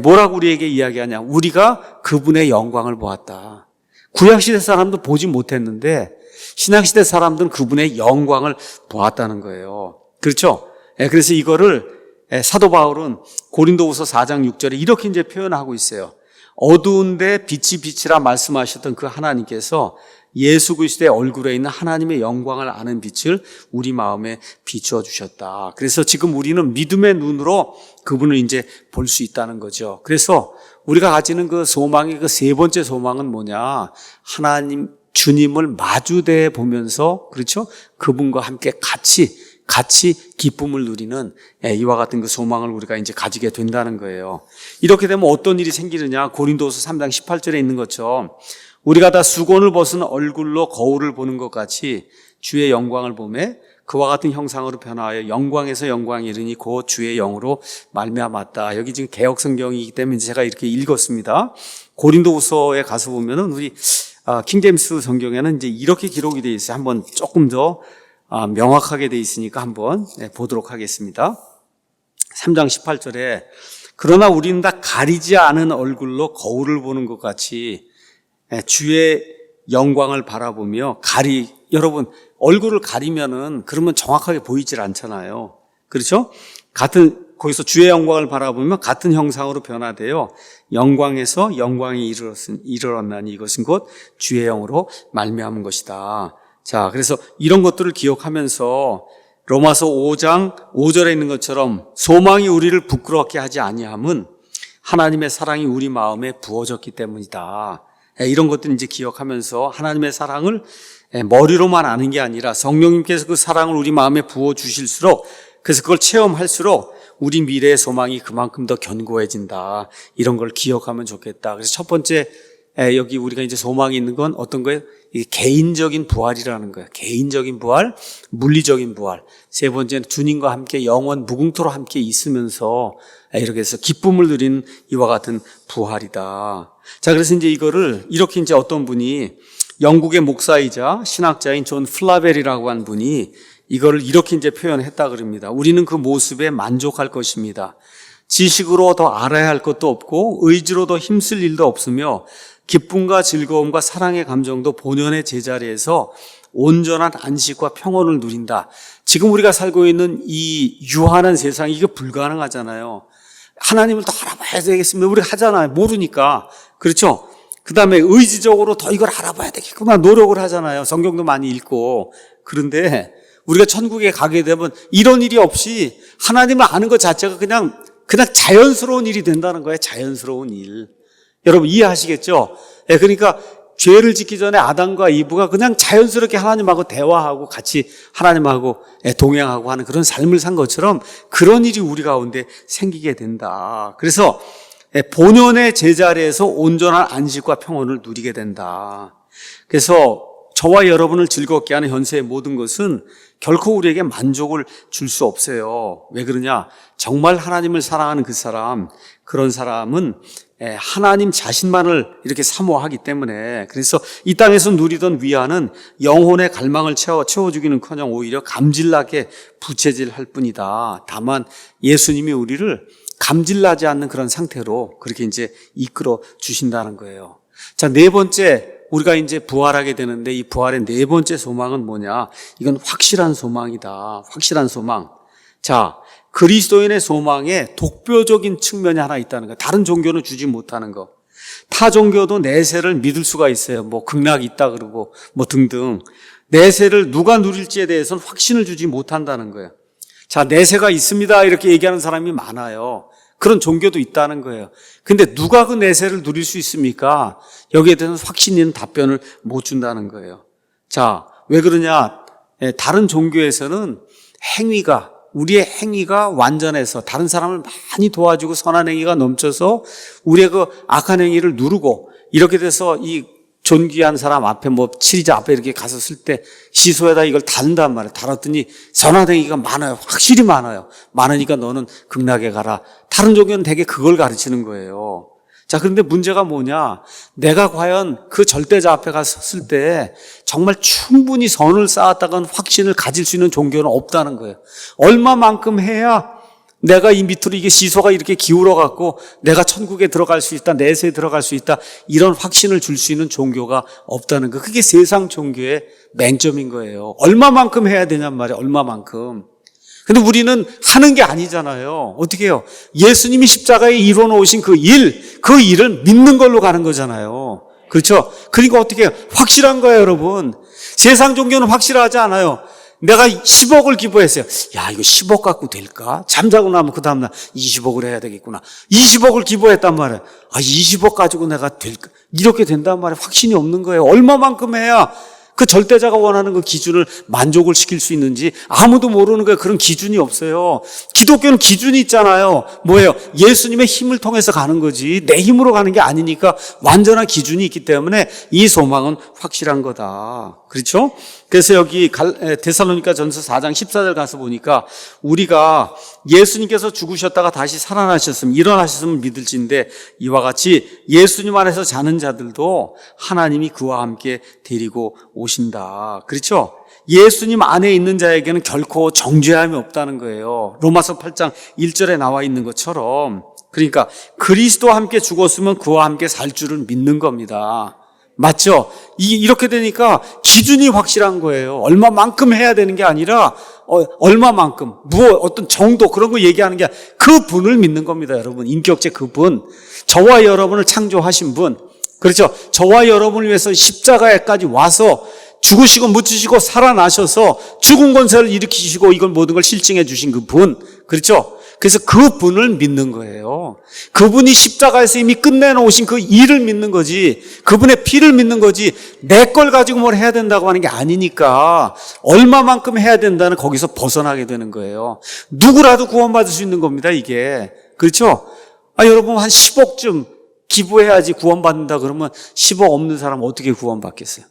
뭐라고 우리에게 이야기하냐? 우리가 그분의 영광을 보았다. 구약시대 사람도 보지 못했는데 신약시대 사람들은 그분의 영광을 보았다는 거예요. 그렇죠? 그래서 이거를 사도 바울은 고린도후서 4장 6절에 이렇게 이제 표현하고 있어요. 어두운데 빛이 빛이라 말씀하셨던 그 하나님께서 예수 그리스도의 얼굴에 있는 하나님의 영광을 아는 빛을 우리 마음에 비추어 주셨다. 그래서 지금 우리는 믿음의 눈으로 그분을 이제 볼 수 있다는 거죠. 그래서 우리가 가지는 그 소망의 그 세 번째 소망은 뭐냐? 하나님 주님을 마주대 보면서 그렇죠? 그분과 함께 같이 기쁨을 누리는 이와 같은 그 소망을 우리가 이제 가지게 된다는 거예요. 이렇게 되면 어떤 일이 생기느냐? 고린도서 3장 18절에 있는 것처럼 우리가 다 수건을 벗은 얼굴로 거울을 보는 것 같이 주의 영광을 보매 그와 같은 형상으로 변화하여 영광에서 영광에 이르니 곧 주의 영으로 말미암았다. 여기 지금 개역 성경이기 때문에 제가 이렇게 읽었습니다. 고린도후서에 가서 보면은 우리 킹제임스 성경에는 이제 이렇게 기록이 되어 있어요. 한번 조금 더 명확하게 되어 있으니까 한번 보도록 하겠습니다. 3장 18절에 그러나 우리는 다 가리지 않은 얼굴로 거울을 보는 것 같이 주의 영광을 바라보며 여러분 얼굴을 가리면은 그러면 정확하게 보이질 않잖아요. 그렇죠? 거기서 주의 영광을 바라보며 같은 형상으로 변화되어 영광에서 영광에 이르렀나니 이것은 곧 주의 영으로 말미암은 것이다. 자, 그래서 이런 것들을 기억하면서 로마서 5장 5절에 있는 것처럼 소망이 우리를 부끄럽게 하지 아니함은 하나님의 사랑이 우리 마음에 부어졌기 때문이다. 이런 것들 이제 기억하면서 하나님의 사랑을 머리로만 아는 게 아니라 성령님께서 그 사랑을 우리 마음에 부어 주실수록 그래서 그걸 체험할수록 우리 미래의 소망이 그만큼 더 견고해진다. 이런 걸 기억하면 좋겠다. 그래서 첫 번째 여기 우리가 이제 소망이 있는 건 어떤 거예요? 이게 개인적인 부활이라는 거예요. 개인적인 부활, 물리적인 부활. 세 번째는 주님과 함께 영원 무궁토로 함께 있으면서 이렇게 해서 기쁨을 누리는 이와 같은 부활이다. 자, 그래서 이제 이거를 이렇게 이제 어떤 분이 영국의 목사이자 신학자인 존 플라벨이라고 한 분이 이거를 이렇게 이제 표현했다 그럽니다. 우리는 그 모습에 만족할 것입니다. 지식으로 더 알아야 할 것도 없고 의지로 더 힘쓸 일도 없으며 기쁨과 즐거움과 사랑의 감정도 본연의 제자리에서 온전한 안식과 평온을 누린다. 지금 우리가 살고 있는 이 유한한 세상 이게 불가능하잖아요. 하나님을 더 알아봐야 되겠습니다. 우리가 하잖아요. 모르니까. 그렇죠? 그 다음에 의지적으로 더 이걸 알아봐야 되겠구나 노력을 하잖아요. 성경도 많이 읽고. 그런데 우리가 천국에 가게 되면 이런 일이 없이 하나님을 아는 것 자체가 그냥 자연스러운 일이 된다는 거예요. 자연스러운 일. 여러분 이해하시겠죠? 그러니까 죄를 짓기 전에 아담과 이브가 그냥 자연스럽게 하나님하고 대화하고 같이 하나님하고 동행하고 하는 그런 삶을 산 것처럼 그런 일이 우리 가운데 생기게 된다. 그래서 본연의 제자리에서 온전한 안식과 평온을 누리게 된다. 그래서 저와 여러분을 즐겁게 하는 현세의 모든 것은 결코 우리에게 만족을 줄 수 없어요. 왜 그러냐? 정말 하나님을 사랑하는 그 사람, 그런 사람은 하나님 자신만을 이렇게 사모하기 때문에, 그래서 이 땅에서 누리던 위안은 영혼의 갈망을 채워주기는커녕 오히려 감질나게 부채질할 뿐이다. 다만 예수님이 우리를 감질나지 않는 그런 상태로 그렇게 이제 이끌어 주신다는 거예요. 자, 네 번째, 우리가 이제 부활하게 되는데 이 부활의 네 번째 소망은 뭐냐? 이건 확실한 소망이다. 확실한 소망. 자, 그리스도인의 소망에 독보적인 측면이 하나 있다는 거. 다른 종교는 주지 못하는 거. 타 종교도 내세를 믿을 수가 있어요. 뭐 극락이 있다 그러고 뭐 등등. 내세를 누가 누릴지에 대해서는 확신을 주지 못한다는 거예요. 자, 내세가 있습니다 이렇게 얘기하는 사람이 많아요. 그런 종교도 있다는 거예요. 근데 누가 그 내세를 누릴 수 있습니까? 여기에 대해서 확신 있는 답변을 못 준다는 거예요. 자, 왜 그러냐? 다른 종교에서는 우리의 행위가 완전해서 다른 사람을 많이 도와주고 선한 행위가 넘쳐서 우리의 그 악한 행위를 누르고 이렇게 돼서 이 존귀한 사람 앞에 뭐 치리자 앞에 이렇게 가서 쓸 때 시소에다 이걸 달는단 말이에요. 달았더니 선한 행위가 많아요. 확실히 많아요. 많으니까 너는 극락에 가라. 다른 종교는 대개 그걸 가르치는 거예요. 자, 그런데 문제가 뭐냐? 내가 과연 그 절대자 앞에 가서 섰을 때 정말 충분히 선을 쌓았다간 확신을 가질 수 있는 종교는 없다는 거예요. 얼마만큼 해야 내가 이 밑으로 이게 시소가 이렇게 기울어 갖고 내가 천국에 들어갈 수 있다, 내세에 들어갈 수 있다, 이런 확신을 줄 수 있는 종교가 없다는 거. 그게 세상 종교의 맹점인 거예요. 얼마만큼 해야 되냔 말이에요. 얼마만큼. 근데 우리는 하는 게 아니잖아요. 어떻게 해요? 예수님이 십자가에 이루어 놓으신 그 일을 믿는 걸로 가는 거잖아요. 그렇죠? 그러니까 어떻게 해요? 확실한 거예요, 여러분. 세상 종교는 확실하지 않아요. 내가 10억을 기부했어요. 야, 이거 10억 갖고 될까? 잠자고 나면 그 다음날 20억을 해야 되겠구나. 20억을 기부했단 말이에요. 20억 가지고 내가 될까? 이렇게 된단 말이에요. 확신이 없는 거예요. 얼마만큼 해야 그 절대자가 원하는 그 기준을 만족을 시킬 수 있는지 아무도 모르는 거예요. 그런 기준이 없어요. 기독교는 기준이 있잖아요. 뭐예요? 예수님의 힘을 통해서 가는 거지 내 힘으로 가는 게 아니니까 완전한 기준이 있기 때문에 이 소망은 확실한 거다. 그렇죠? 그래서 여기 데살로니가 전서 4장 14절 가서 보니까 우리가 예수님께서 죽으셨다가 다시 살아나셨으면 일어나셨으면 믿을진데 이와 같이 예수님 안에서 자는 자들도 하나님이 그와 함께 데리고 오신다. 그렇죠? 예수님 안에 있는 자에게는 결코 정죄함이 없다는 거예요. 로마서 8장 1절에 나와 있는 것처럼. 그러니까 그리스도와 함께 죽었으면 그와 함께 살 줄을 믿는 겁니다. 맞죠? 이렇게 되니까 기준이 확실한 거예요. 얼마만큼 해야 되는 게 아니라 얼마만큼, 어떤 정도 그런 거 얘기하는 게 그 분을 믿는 겁니다, 여러분. 인격체 그 분. 저와 여러분을 창조하신 분. 그렇죠? 저와 여러분을 위해서 십자가에까지 와서 죽으시고 묻히시고 살아나셔서 죽은 권세를 일으키시고 이걸 모든 걸 실증해 주신 그 분. 그렇죠? 그래서 그 분을 믿는 거예요. 그분이 십자가에서 이미 끝내놓으신 그 일을 믿는 거지, 그분의 피를 믿는 거지, 내 걸 가지고 뭘 해야 된다고 하는 게 아니니까 얼마만큼 해야 된다는 거기서 벗어나게 되는 거예요. 누구라도 구원받을 수 있는 겁니다, 이게. 그렇죠? 여러분 한 10억쯤 기부해야지 구원받는다 그러면 10억 없는 사람 어떻게 구원받겠어요?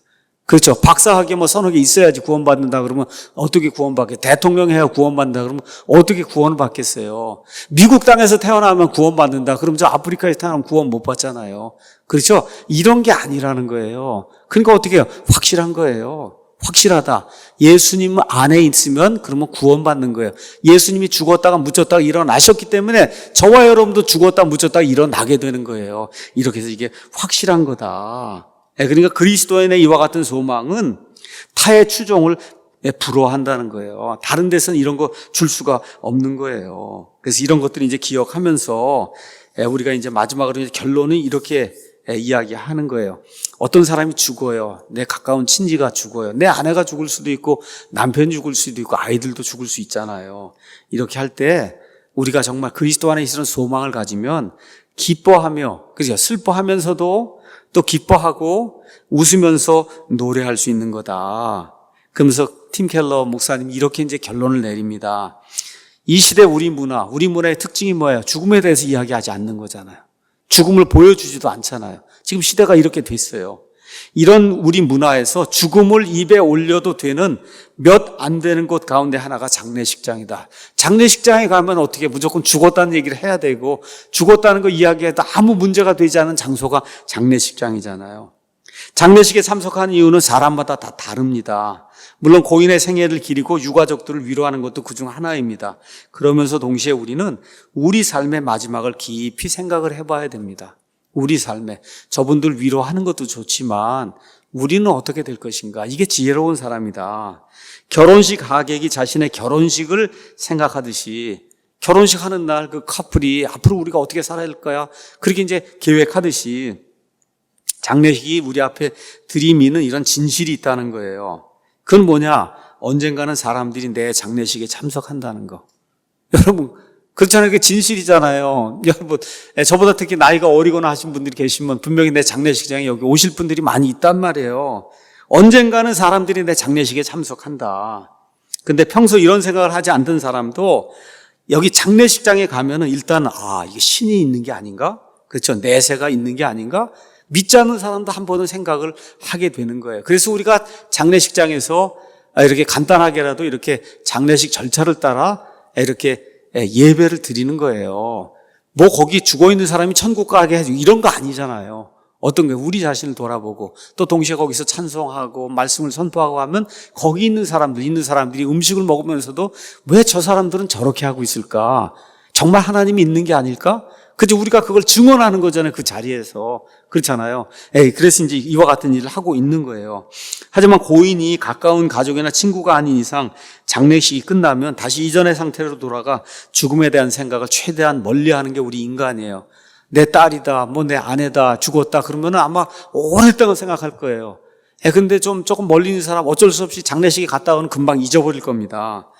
그렇죠. 박사학위 서너 개 있어야지 구원받는다 그러면 어떻게 구원받겠어요? 대통령 해야 구원받는다 그러면 어떻게 구원을 받겠어요? 미국 땅에서 태어나면 구원받는다 그러면 저 아프리카에서 태어나면 구원 못 받잖아요. 그렇죠? 이런 게 아니라는 거예요. 그러니까 어떻게 해요? 확실한 거예요. 확실하다. 예수님 안에 있으면 그러면 구원받는 거예요. 예수님이 죽었다가 묻혔다가 일어나셨기 때문에 저와 여러분도 죽었다 묻혔다가 일어나게 되는 거예요. 이렇게 해서 이게 확실한 거다. 그러니까 그리스도인의 이와 같은 소망은 타의 추종을 불허한다는 거예요. 다른 데서는 이런 거 줄 수가 없는 거예요. 그래서 이런 것들을 이제 기억하면서 우리가 이제 마지막으로 이제 결론은 이렇게 이야기하는 거예요. 어떤 사람이 죽어요. 내 가까운 친지가 죽어요. 내 아내가 죽을 수도 있고 남편이 죽을 수도 있고 아이들도 죽을 수 있잖아요. 이렇게 할 때 우리가 정말 그리스도 안에 있는 소망을 가지면 기뻐하며, 그죠? 슬퍼하면서도 또 기뻐하고 웃으면서 노래할 수 있는 거다. 그러면서 팀 켈러 목사님이 이렇게 이제 결론을 내립니다. 이 시대 우리 문화의 특징이 뭐예요? 죽음에 대해서 이야기하지 않는 거잖아요. 죽음을 보여주지도 않잖아요. 지금 시대가 이렇게 됐어요. 이런 우리 문화에서 죽음을 입에 올려도 되는 몇 안 되는 곳 가운데 하나가 장례식장이다. 장례식장에 가면 어떻게 무조건 죽었다는 얘기를 해야 되고, 죽었다는 거 이야기해도 아무 문제가 되지 않은 장소가 장례식장이잖아요. 장례식에 참석하는 이유는 사람마다 다 다릅니다. 물론 고인의 생애를 기리고 유가족들을 위로하는 것도 그중 하나입니다. 그러면서 동시에 우리는 우리 삶의 마지막을 깊이 생각을 해봐야 됩니다. 우리 삶에 저분들 위로하는 것도 좋지만 우리는 어떻게 될 것인가? 이게 지혜로운 사람이다. 결혼식 하객이 자신의 결혼식을 생각하듯이 결혼식 하는 날 그 커플이 앞으로 우리가 어떻게 살아야 할 거야? 그렇게 이제 계획하듯이 장례식이 우리 앞에 들이미는 이런 진실이 있다는 거예요. 그건 뭐냐? 언젠가는 사람들이 내 장례식에 참석한다는 거. 여러분, 그렇잖아요. 그게 진실이잖아요. 여러분, 저보다 특히 나이가 어리거나 하신 분들이 계시면 분명히 내 장례식장에 여기 오실 분들이 많이 있단 말이에요. 언젠가는 사람들이 내 장례식에 참석한다. 근데 평소 이런 생각을 하지 않던 사람도 여기 장례식장에 가면은 일단, 이게 신이 있는 게 아닌가? 그렇죠. 내세가 있는 게 아닌가? 믿지 않는 사람도 한 번은 생각을 하게 되는 거예요. 그래서 우리가 장례식장에서 이렇게 간단하게라도 이렇게 장례식 절차를 따라 이렇게 예배를 드리는 거예요. 뭐 거기 죽어있는 사람이 천국 가게 해주고 이런 거 아니잖아요. 어떤 게 우리 자신을 돌아보고 또 동시에 거기서 찬송하고 말씀을 선포하고 하면 거기 있는 사람들이 음식을 먹으면서도 왜 저 사람들은 저렇게 하고 있을까? 정말 하나님이 있는 게 아닐까? 그죠? 우리가 그걸 증언하는 거잖아요. 그 자리에서. 그렇잖아요. 그래서 이제 이와 같은 일을 하고 있는 거예요. 하지만 고인이 가까운 가족이나 친구가 아닌 이상 장례식이 끝나면 다시 이전의 상태로 돌아가 죽음에 대한 생각을 최대한 멀리 하는 게 우리 인간이에요. 내 딸이다, 내 아내다, 죽었다 그러면 아마 오랫동안 생각할 거예요. 근데 조금 멀리 있는 사람 어쩔 수 없이 장례식에 갔다 오면 금방 잊어버릴 겁니다.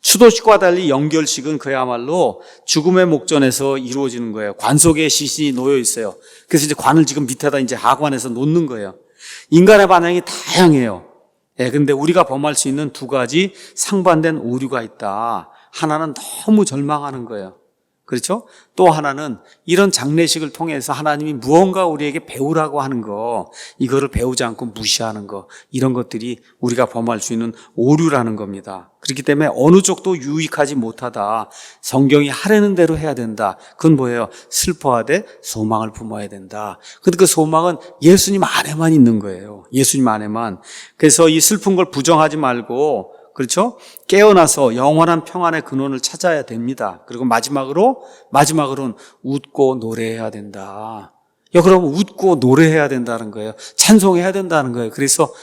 추도식과 달리 영결식은 그야말로 죽음의 목전에서 이루어지는 거예요. 관 속에 시신이 놓여 있어요. 그래서 이제 관을 지금 밑에다 이제 하관에서 놓는 거예요. 인간의 반응이 다양해요. 근데 우리가 범할 수 있는 두 가지 상반된 오류가 있다. 하나는 너무 절망하는 거예요. 그렇죠? 또 하나는 이런 장례식을 통해서 하나님이 무언가 우리에게 배우라고 하는 거, 이거를 배우지 않고 무시하는 거, 이런 것들이 우리가 범할 수 있는 오류라는 겁니다. 그렇기 때문에 어느 쪽도 유익하지 못하다. 성경이 하라는 대로 해야 된다. 그건 뭐예요? 슬퍼하되 소망을 품어야 된다. 근데 그 소망은 예수님 안에만 있는 거예요. 예수님 안에만. 그래서 이 슬픈 걸 부정하지 말고, 그렇죠? 깨어나서 영원한 평안의 근원을 찾아야 됩니다. 그리고 마지막으로는 웃고 노래해야 된다. 그럼 웃고 노래해야 된다는 거예요. 찬송해야 된다는 거예요. 그래서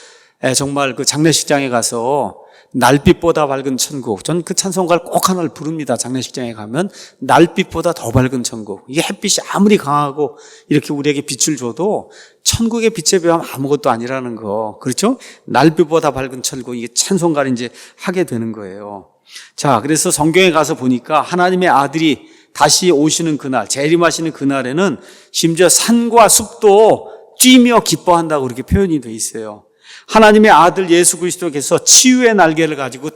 정말 그 장례식장에 가서 날빛보다 밝은 천국. 전 그 찬송가를 꼭 하나를 부릅니다. 장례식장에 가면 날빛보다 더 밝은 천국. 이게 햇빛이 아무리 강하고 이렇게 우리에게 빛을 줘도 천국의 빛에 비하면 아무것도 아니라는 거. 그렇죠? 날빛보다 밝은 천국. 이게 찬송가를 이제 하게 되는 거예요. 자, 그래서 성경에 가서 보니까 하나님의 아들이 다시 오시는 그날, 재림하시는 그날에는 심지어 산과 숲도 뛰며 기뻐한다고 그렇게 표현이 돼 있어요. 하나님의 아들 예수 그리스도께서 치유의 날개를 가지고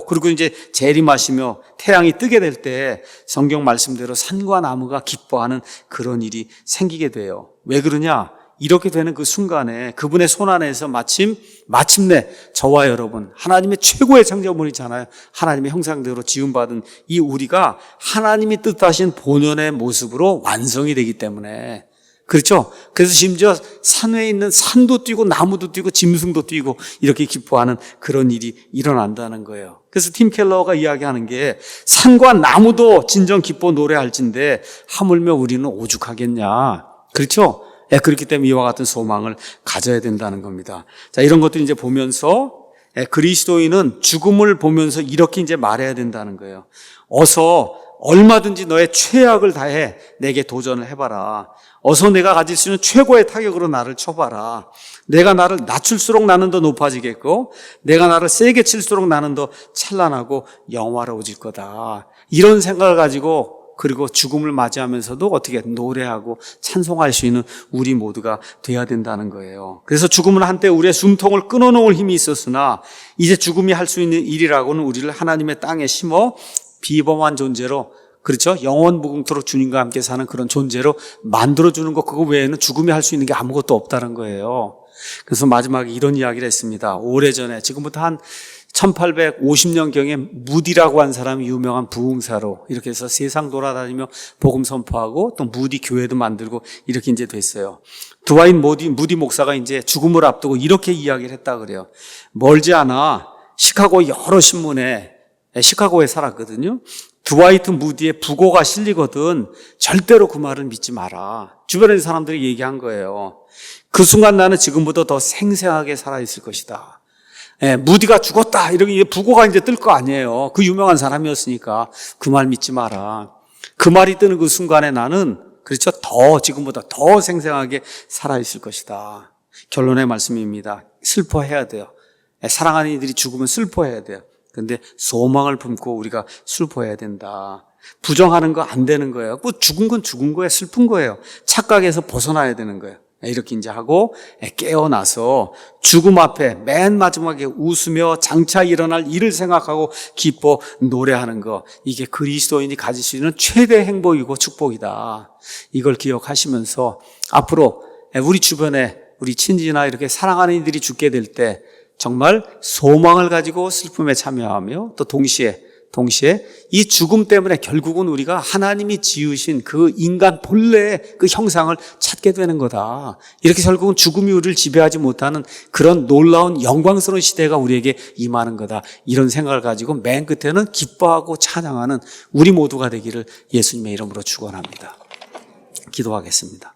그리고 이제 재림하시며 태양이 뜨게 될 때 성경 말씀대로 산과 나무가 기뻐하는 그런 일이 생기게 돼요. 왜 그러냐? 이렇게 되는 그 순간에 그분의 손 안에서 마침내 저와 여러분, 하나님의 최고의 창조물이잖아요. 하나님의 형상대로 지음받은 이 우리가 하나님이 뜻하신 본연의 모습으로 완성이 되기 때문에, 그렇죠? 그래서 심지어 산 위에 있는 산도 뛰고 나무도 뛰고 짐승도 뛰고 이렇게 기뻐하는 그런 일이 일어난다는 거예요. 그래서 팀 켈러가 이야기하는 게 산과 나무도 진정 기뻐 노래할진데 하물며 우리는 오죽하겠냐. 그렇죠? 그렇기 때문에 이와 같은 소망을 가져야 된다는 겁니다. 자, 이런 것들 이제 보면서 그리스도인은 죽음을 보면서 이렇게 이제 말해야 된다는 거예요. 어서 얼마든지 너의 최악을 다해 내게 도전을 해봐라. 어서 내가 가질 수 있는 최고의 타격으로 나를 쳐봐라. 내가 나를 낮출수록 나는 더 높아지겠고 내가 나를 세게 칠수록 나는 더 찬란하고 영화로워질 거다. 이런 생각을 가지고 그리고 죽음을 맞이하면서도 어떻게 노래하고 찬송할 수 있는 우리 모두가 돼야 된다는 거예요. 그래서 죽음은 한때 우리의 숨통을 끊어놓을 힘이 있었으나 이제 죽음이 할 수 있는 일이라고는 우리를 하나님의 땅에 심어 비범한 존재로, 그렇죠? 영원 무궁토록 주님과 함께 사는 그런 존재로 만들어주는 것, 그거 외에는 죽음이 할 수 있는 게 아무것도 없다는 거예요. 그래서 마지막에 이런 이야기를 했습니다. 오래전에, 지금부터 한 1850년경에 무디라고 한 사람이 유명한 부흥사로 이렇게 해서 세상 돌아다니며 복음 선포하고 또 무디 교회도 만들고 이렇게 이제 됐어요. 드와인 무디 목사가 이제 죽음을 앞두고 이렇게 이야기를 했다 그래요. 멀지 않아 시카고 여러 신문에, 시카고에 살았거든요. 드와이트 무디의 부고가 실리거든 절대로 그 말을 믿지 마라. 주변에 있는 사람들이 얘기한 거예요. 그 순간 나는 지금보다 더 생생하게 살아있을 것이다. 무디가 죽었다 이렇게 부고가 이제 뜰 거 아니에요. 그 유명한 사람이었으니까 그 말 믿지 마라. 그 말이 뜨는 그 순간에 나는, 그렇죠, 더 지금보다 더 생생하게 살아있을 것이다. 결론의 말씀입니다. 슬퍼해야 돼요. 사랑하는 이들이 죽으면 슬퍼해야 돼요. 근데 소망을 품고 우리가 슬퍼해야 된다. 부정하는 거 안 되는 거예요. 뭐 죽은 건 죽은 거예요. 슬픈 거예요. 착각에서 벗어나야 되는 거예요. 이렇게 이제 하고 깨어나서 죽음 앞에 맨 마지막에 웃으며 장차 일어날 일을 생각하고 기뻐 노래하는 거, 이게 그리스도인이 가질 수 있는 최대 행복이고 축복이다. 이걸 기억하시면서 앞으로 우리 주변에 우리 친지나 이렇게 사랑하는 이들이 죽게 될 때 정말 소망을 가지고 슬픔에 참여하며 또 동시에 이 죽음 때문에 결국은 우리가 하나님이 지으신 그 인간 본래의 그 형상을 찾게 되는 거다. 이렇게 결국은 죽음이 우리를 지배하지 못하는 그런 놀라운 영광스러운 시대가 우리에게 임하는 거다. 이런 생각을 가지고 맨 끝에는 기뻐하고 찬양하는 우리 모두가 되기를 예수님의 이름으로 축원합니다. 기도하겠습니다.